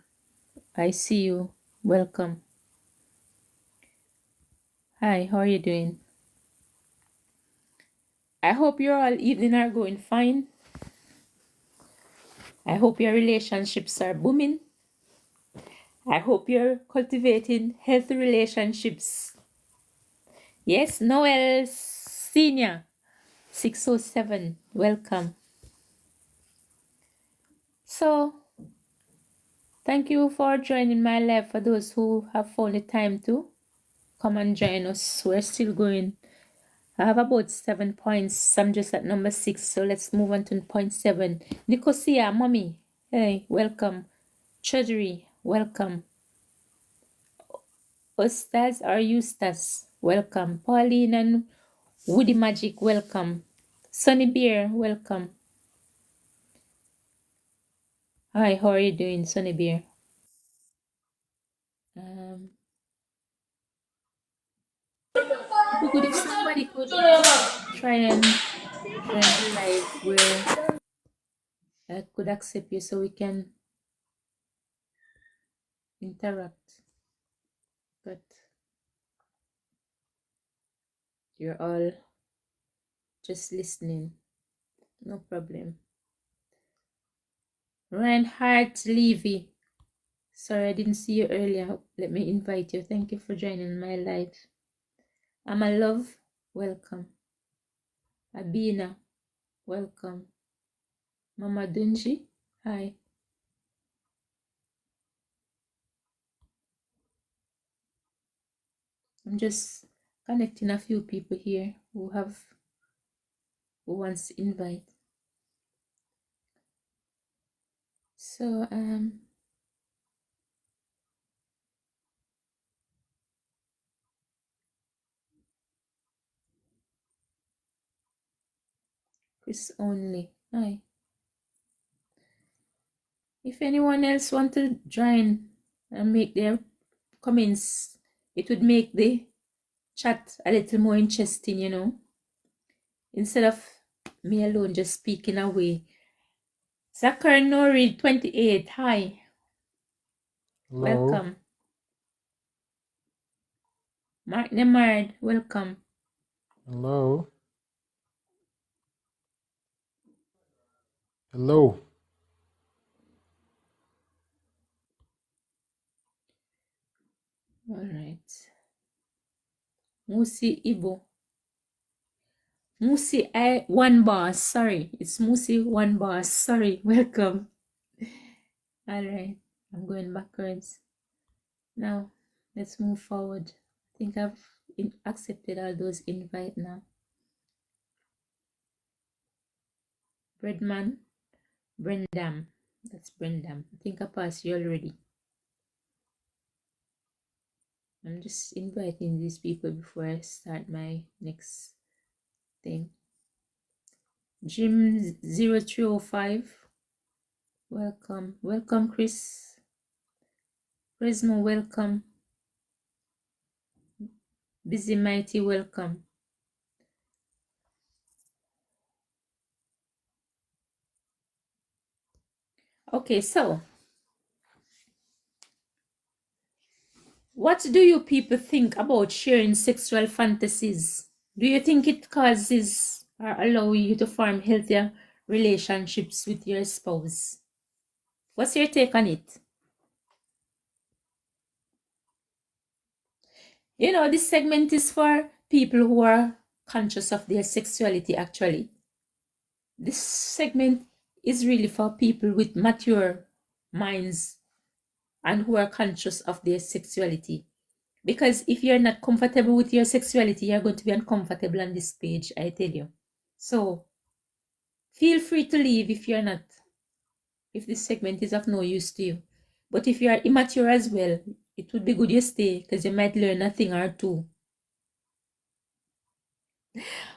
I see you. Welcome. Hi, how are you doing? I hope your all evening are going fine. I hope your relationships are booming. I hope you're cultivating healthy relationships. Yes, Noel Senior, 607, welcome. So, thank you for joining my live. For those who have found the time to come and join us, we're still going. I have about 7 points. I'm just at number 6, so let's move on to point 7. Nicosia, mommy, hey, welcome. Treasury, welcome. Ustaz or Eustace, welcome. Pauline and Woody Magic, welcome. Sunny Bear, welcome. Hi, how are you doing, Sunny Bear? It'd be good if somebody could try and join the live where I could accept you so we can interact. But you're all just listening. No problem. Reinhardt Levy. Sorry, I didn't see you earlier. Let me invite you. Thank you for joining my live. Ama Love, welcome. Abina, welcome. Mama Dunji, hi. I'm just connecting a few people here who wants to invite. So Chris only, hi. If anyone else want to join and make their comments, it would make the chat a little more interesting, you know, instead of me alone just speaking away. Zachary Nori 28, hi. Hello. Welcome. Mark Nemard, welcome. Hello. Hello. All right. Musi Ibo. Musi One Boss, sorry. It's Musi One Boss, sorry. Welcome. All right. I'm going backwards. Now, let's move forward. I think I've accepted all those invite now. Breadman, Brendam. That's Brendam. I think I passed you already. I'm just inviting these people before I start my next thing. Jim 0305. Welcome. Welcome, Chris. Prismo, welcome. Busy Mighty, welcome. Okay, so what do you people think about sharing sexual fantasies? Do you think it causes or allow you to form healthier relationships with your spouse? What's your take on it? You know, this segment is for people who are conscious of their sexuality, actually. This segment is really for people with mature minds and who are conscious of their sexuality. Because if you're not comfortable with your sexuality, you're going to be uncomfortable on this page, I tell you. So feel free to leave if you're not, if this segment is of no use to you. But if you are immature as well, it would be good you stay, because you might learn a thing or two.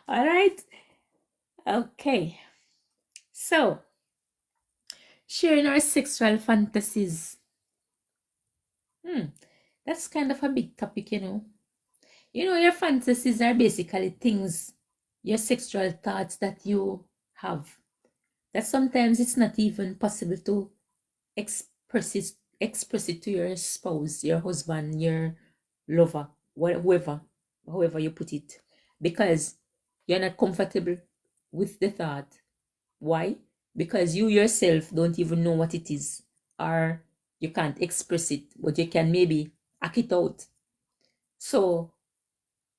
All right. Okay. So, sharing our sexual fantasies. That's kind of a big topic, you know. You know, your fantasies are basically things, your sexual thoughts that you have. That sometimes it's not even possible to express it to your spouse, your husband, your lover, however you put it, because you're not comfortable with the thought. Why? Because you yourself don't even know what it is, or you can't express it, but you can maybe act it out. So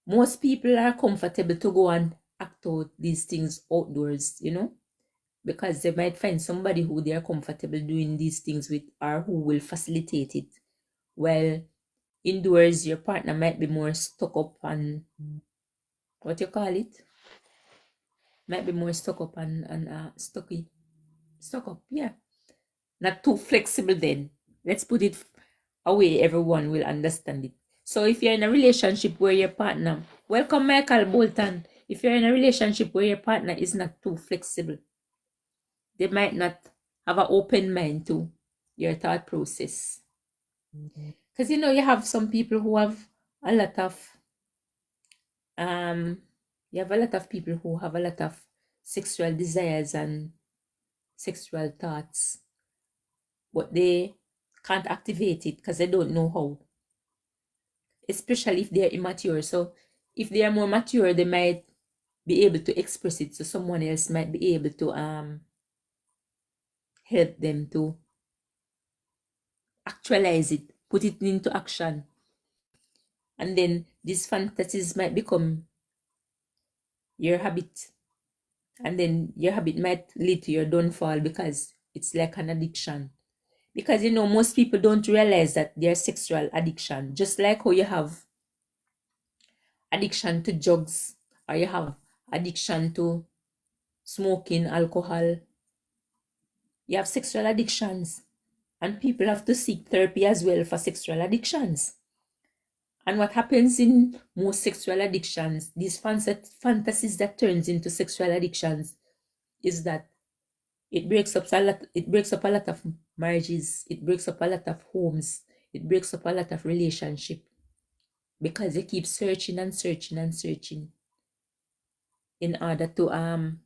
most people are comfortable to go and act out these things outdoors, you know, because they might find somebody who they are comfortable doing these things with, or who will facilitate it. Well, indoors, your partner might be more stuck up and what you call it? Might be more stuck up and stuck up, yeah. Not too flexible then. Let's put it away, everyone will understand it. So if you're in a relationship where your partner, welcome Michael Bolton, if you're in a relationship where your partner is not too flexible, they might not have an open mind to your thought process. Because you know, you have some people who have a lot of people who have a lot of sexual desires and sexual thoughts, but they can't activate it because they don't know how, especially if they're immature. So if they are more mature, they might be able to express it, so someone else might be able to help them to actualize it, put it into action. And then these fantasies might become your habit, and then your habit might lead to your downfall, because it's like an addiction. Because you know, most people don't realize that they're sexual addiction, just like how you have addiction to drugs, or you have addiction to smoking, alcohol. You have sexual addictions, and people have to seek therapy as well for sexual addictions. And what happens in most sexual addictions, these fantasies that turns into sexual addictions, is that it breaks up a lot of marriages, it breaks up a lot of homes, it breaks up a lot of relationship, because they keep searching and searching and searching in order to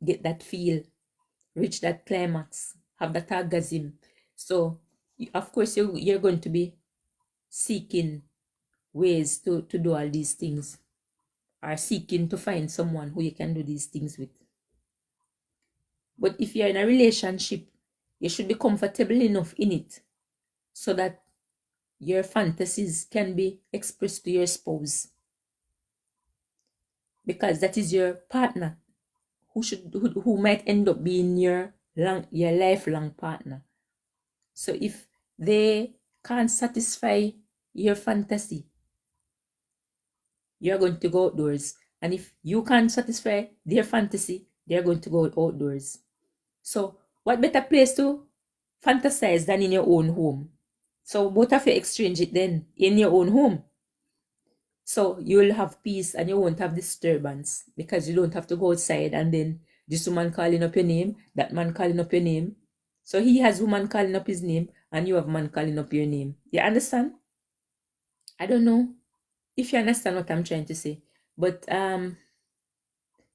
get that feel, reach that climax, have that orgasm. So of course you're going to be seeking ways to do all these things, or seeking to find someone who you can do these things with. But if you're in a relationship, you should be comfortable enough in it so that your fantasies can be expressed to your spouse, because that is your partner who might end up being your lifelong partner. So if they can't satisfy your fantasy, you're going to go outdoors. And if you can't satisfy their fantasy, they're going to go outdoors. So what better place to fantasize than in your own home? So both of you exchange it then in your own home. So you'll have peace and you won't have disturbance, because you don't have to go outside and then this woman calling up your name, that man calling up your name. So he has woman calling up his name and you have man calling up your name. You understand? I don't know if you understand what I'm trying to say, but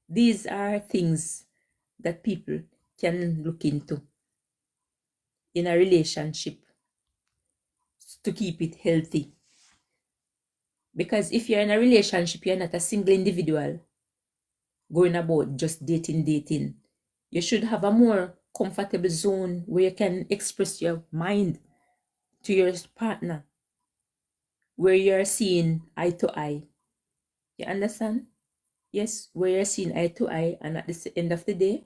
these are things that people can look into in a relationship to keep it healthy. Because if you're in a relationship, you're not a single individual going about just dating. You should have a more comfortable zone where you can express your mind to your partner, where you're seeing eye to eye. You understand? Yes, where you're seeing eye to eye, and at the end of the day,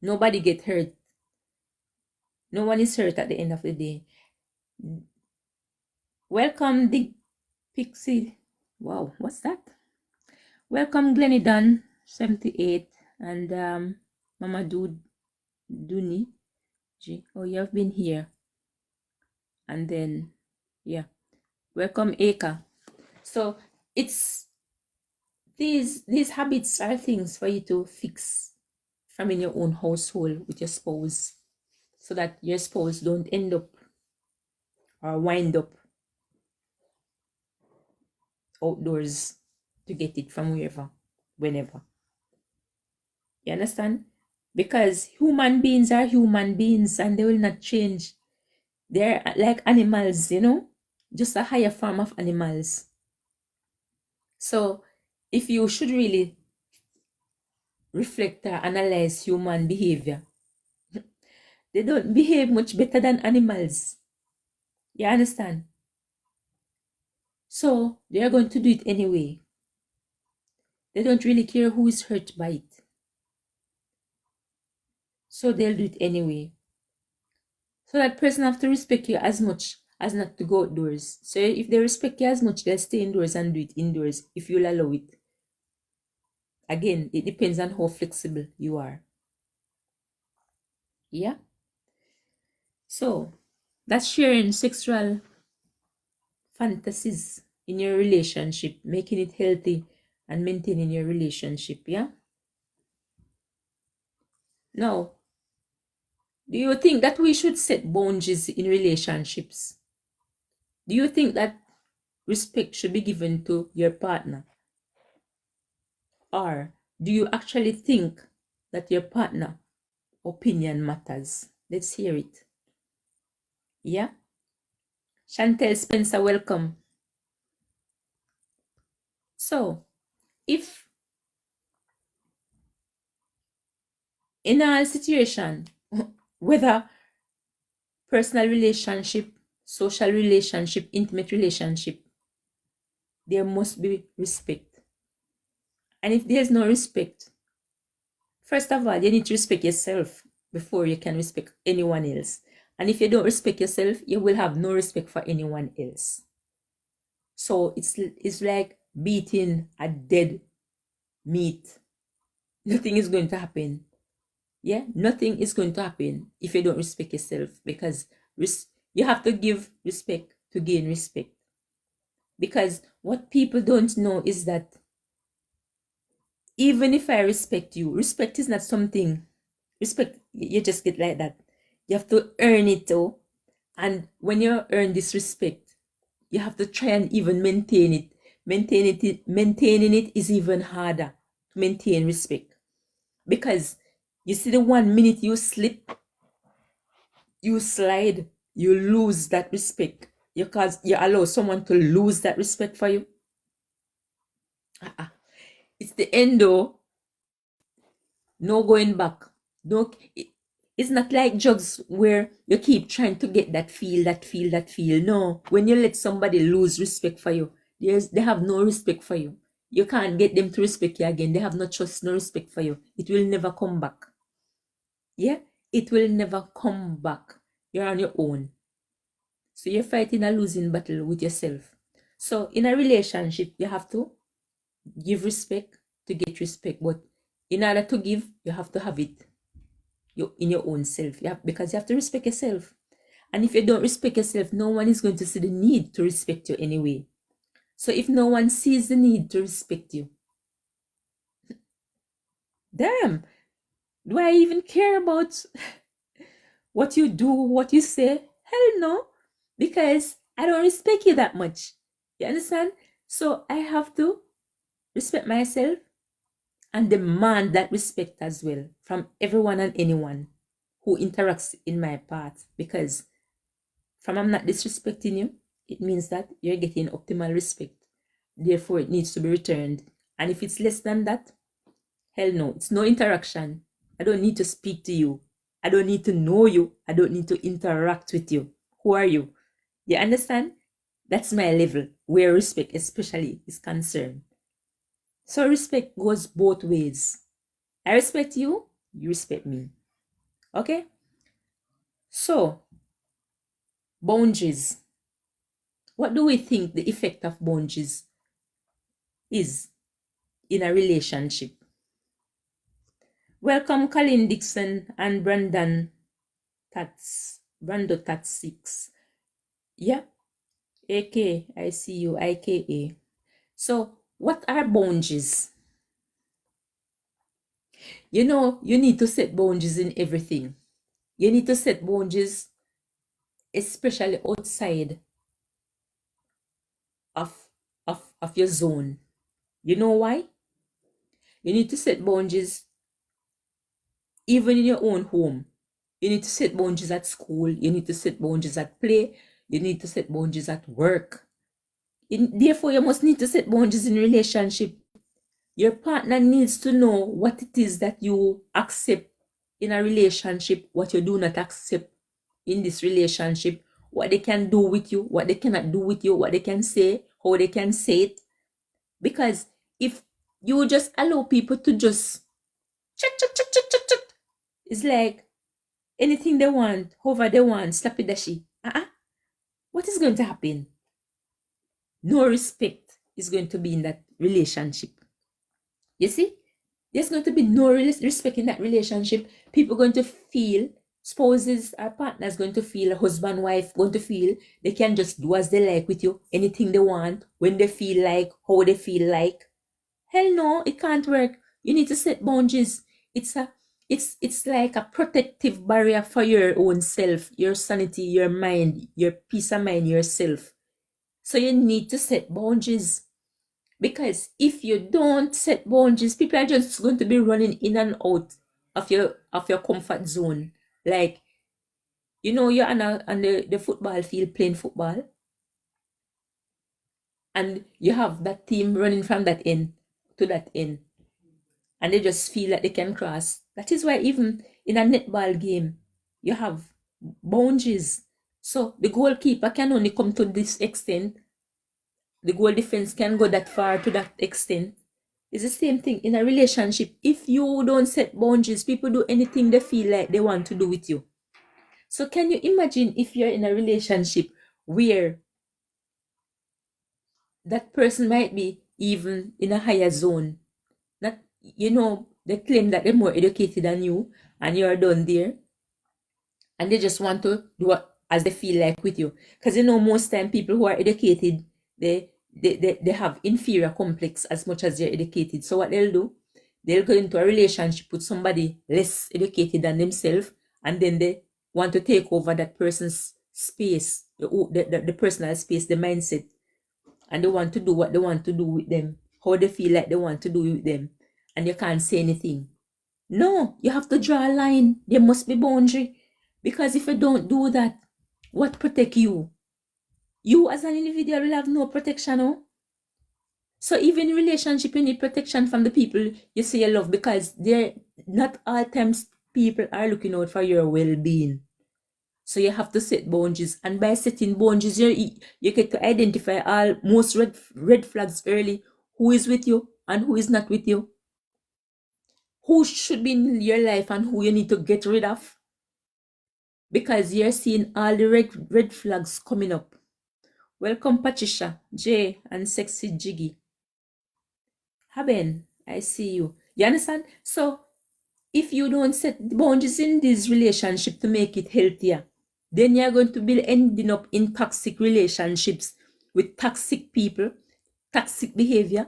nobody get hurt. No one is hurt at the end of the day. Welcome, the Pixie. Wow, what's that? Welcome, Glenny Dunn, 78, and Mama Duni. Oh, you have been here. And then, yeah, welcome, Aka. So it's these habits are things for you to fix from in your own household with your spouse, so that your spouse don't end up or wind up outdoors to get it from wherever, whenever. You understand? Because human beings are human beings and they will not change. They're like animals, you know, just a higher form of animals. So if you should really reflect or analyze human behavior, they don't behave much better than animals. You understand? So they're going to do it anyway. They don't really care who is hurt by it. So they'll do it anyway. So that person have to respect you as much as not to go outdoors. So if they respect you as much, they'll stay indoors and do it indoors if you'll allow it. Again, it depends on how flexible you are. Yeah? So that's sharing sexual fantasies in your relationship, making it healthy and maintaining your relationship. Yeah? Now, do you think that we should set boundaries in relationships? Do you think that respect should be given to your partner? Or do you actually think that your partner opinion matters? Let's hear it. Yeah? Chantel Spencer, welcome. So, if in a situation, whether personal relationship, social relationship, intimate relationship, there must be respect. And if there's no respect, first of all, you need to respect yourself before you can respect anyone else. And if you don't respect yourself, you will have no respect for anyone else. So it's like beating a dead meat. Nothing is going to happen. Yeah, nothing is going to happen if you don't respect yourself, because you have to give respect to gain respect. Because what people don't know is that even if I respect you, respect is not something, respect, you just get like that. You have to earn it though. And when you earn this respect, you have to try and even maintain it. Maintaining it is even harder to maintain respect. Because you see, the 1 minute you slip, you slide, you lose that respect. You allow someone to lose that respect for you. It's the end though. No going back. No, it's not like drugs where you keep trying to get that feel. No, when you let somebody lose respect for you, they have no respect for you. You can't get them to respect you again. They have no trust, no respect for you. It will never come back. Yeah, it will never come back. You're on your own. So you're fighting a losing battle with yourself. So in a relationship, you have to give respect to get respect. But in order to give, you have to have it in your own self. Because you have to respect yourself. And if you don't respect yourself, no one is going to see the need to respect you anyway. So if no one sees the need to respect you, damn, do I even care about what you do, what you say? Hell no. Because I don't respect you that much. You understand? So I have to respect myself and demand that respect as well from everyone and anyone who interacts in my path. Because from I'm not disrespecting you, it means that you're getting optimal respect. Therefore, it needs to be returned. And if it's less than that, hell no, it's no interaction. I don't need to speak to you. I don't need to know you. I don't need to interact with you. Who are you? You understand? That's my level where respect especially is concerned. So respect goes both ways. I respect you, you respect me. Okay? So, boundaries. What do we think the effect of boundaries is in a relationship? Welcome Colin Dixon and Brando Tats 6. Yeah, AK, I see you, IKA. So, what are boundaries? You know, you need to set boundaries in everything. You need to set boundaries, especially outside of your zone. You know why? You need to set boundaries even in your own home. You need to set boundaries at school. You need to set boundaries at play. You need to set boundaries at work. Therefore, you must need to set boundaries in relationship. Your partner needs to know what it is that you accept in a relationship, what you do not accept in this relationship, what they can do with you, what they cannot do with you, what they can say, how they can say it. Because if you just allow people to just chat, it's like anything they want, however they want, slap it dashi. What is going to happen? No respect is going to be in that relationship. You see? There's going to be no respect in that relationship. People going to feel, spouses or partners going to feel, husband, wife going to feel they can just do as they like with you, anything they want, when they feel like, how they feel like. Hell no, it can't work. You need to set boundaries. It's like a protective barrier for your own self, your sanity, your mind, your peace of mind, yourself. So you need to set boundaries. Because if you don't set boundaries, people are just going to be running in and out of your comfort zone. Like, you know, you're on the football field playing football, and you have that team running from that end to that end, and they just feel that they can cross. That is why even in a netball game, you have boundaries. So the goalkeeper can only come to this extent. The goal defense can go that far to that extent. It's the same thing in a relationship. If you don't set boundaries, people do anything they feel like they want to do with you. So can you imagine if you're in a relationship where that person might be even in a higher zone? Not, you know, they claim that they're more educated than you and you're done there. And they just want to do what as they feel like with you. Because you know, most time people who are educated, they have inferior complex as much as they're educated. So what they'll do, they'll go into a relationship with somebody less educated than themselves, and then they want to take over that person's space, the personal space, the mindset, and they want to do what they want to do with them, how they feel like they want to do with them, and you can't say anything. No, you have to draw a line. There must be boundary, because if you don't do that, what protect you? You as an individual will have no protection, no? So even in relationship, you need protection from the people you say you love, because they're not all times people are looking out for your well-being. So you have to set boundaries, and by setting boundaries, you get to identify most red flags early. Who is with you and who is not with you? Who should be in your life and who you need to get rid of? Because you're seeing all the red flags coming up. Welcome Patricia, Jay, and Sexy Jiggy. Haben, I see you. You understand? So, if you don't set boundaries in this relationship to make it healthier, then you're going to be ending up in toxic relationships with toxic people, toxic behavior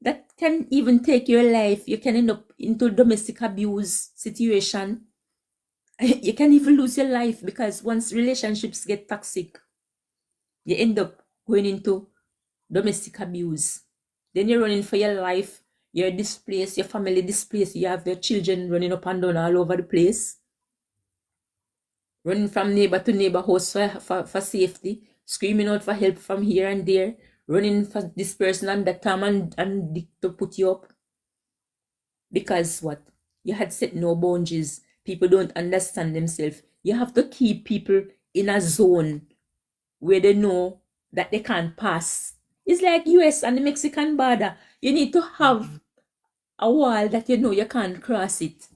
that can even take your life. You can end up into domestic abuse situation. You can even lose your life, because once relationships get toxic, you end up going into domestic abuse. Then you're running for your life. You're displaced, your family displaced. You have your children running up and down all over the place, running from neighbor to neighbor house for safety, screaming out for help from here and there, running for this person and that time and to put you up. Because what? You had set no boundaries. People don't understand themselves. You have to keep people in a zone where they know that they can't pass. It's like US and the Mexican border. You need to have a wall that you know you can't cross it.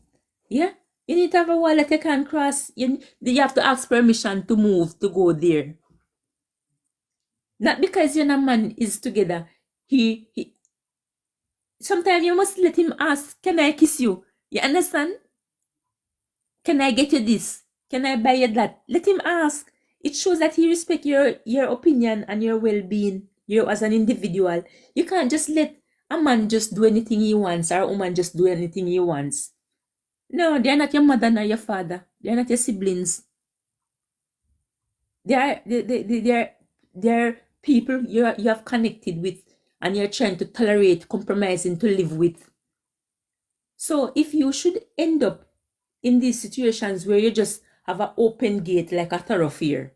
Yeah? You need to have a wall that you can't cross. You have to ask permission to move, to go there. Not because you and a man is together. Sometimes you must let him ask, can I kiss you? You understand? Can I get you this? Can I buy you that? Let him ask. It shows that he respects your opinion and your well-being, you as an individual. You can't just let a man just do anything he wants or a woman just do anything he wants. No, they're not your mother nor your father. They're not your siblings. They're people you have connected with and you're trying to tolerate, compromising to live with. So if you should end up in these situations where you just have an open gate like a thoroughfare,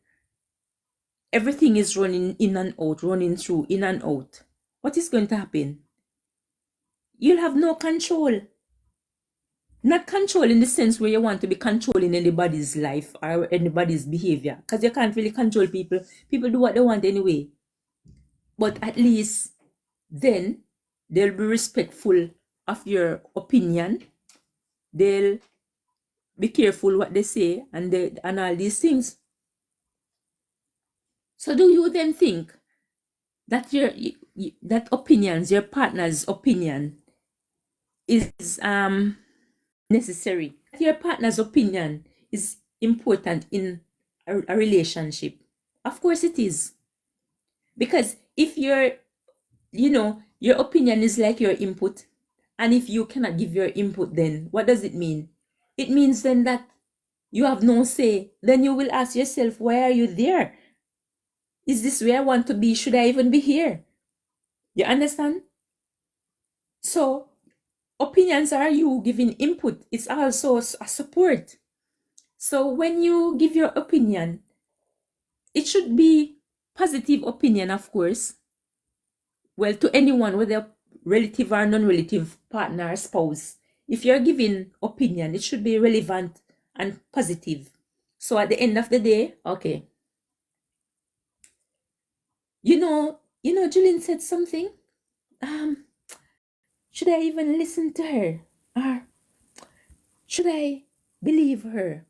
everything is running in and out, running through, in and out, what is going to happen? You'll have no control. Not control in the sense where you want to be controlling anybody's life or anybody's behavior, because you can't really control people. People do what they want anyway. But at least then they'll be respectful of your opinion. They'll be careful what they say and all these things. So do you then think that that opinions, your partner's opinion, is necessary? Your partner's opinion is important in a relationship. Of course it is. Because if your opinion is like your input, and if you cannot give your input, then what does it mean? It means then that you have no say. Then you will ask yourself, why are you there? Is this where I want to be? Should I even be here? You understand? So opinions are you giving input. It's also a support. So when you give your opinion, it should be positive opinion, of course. Well, to anyone, whether relative or non-relative partner or spouse, if you're giving opinion, it should be relevant and positive. So at the end of the day, okay. Julian said something. Should I even listen to her? Or should I believe her?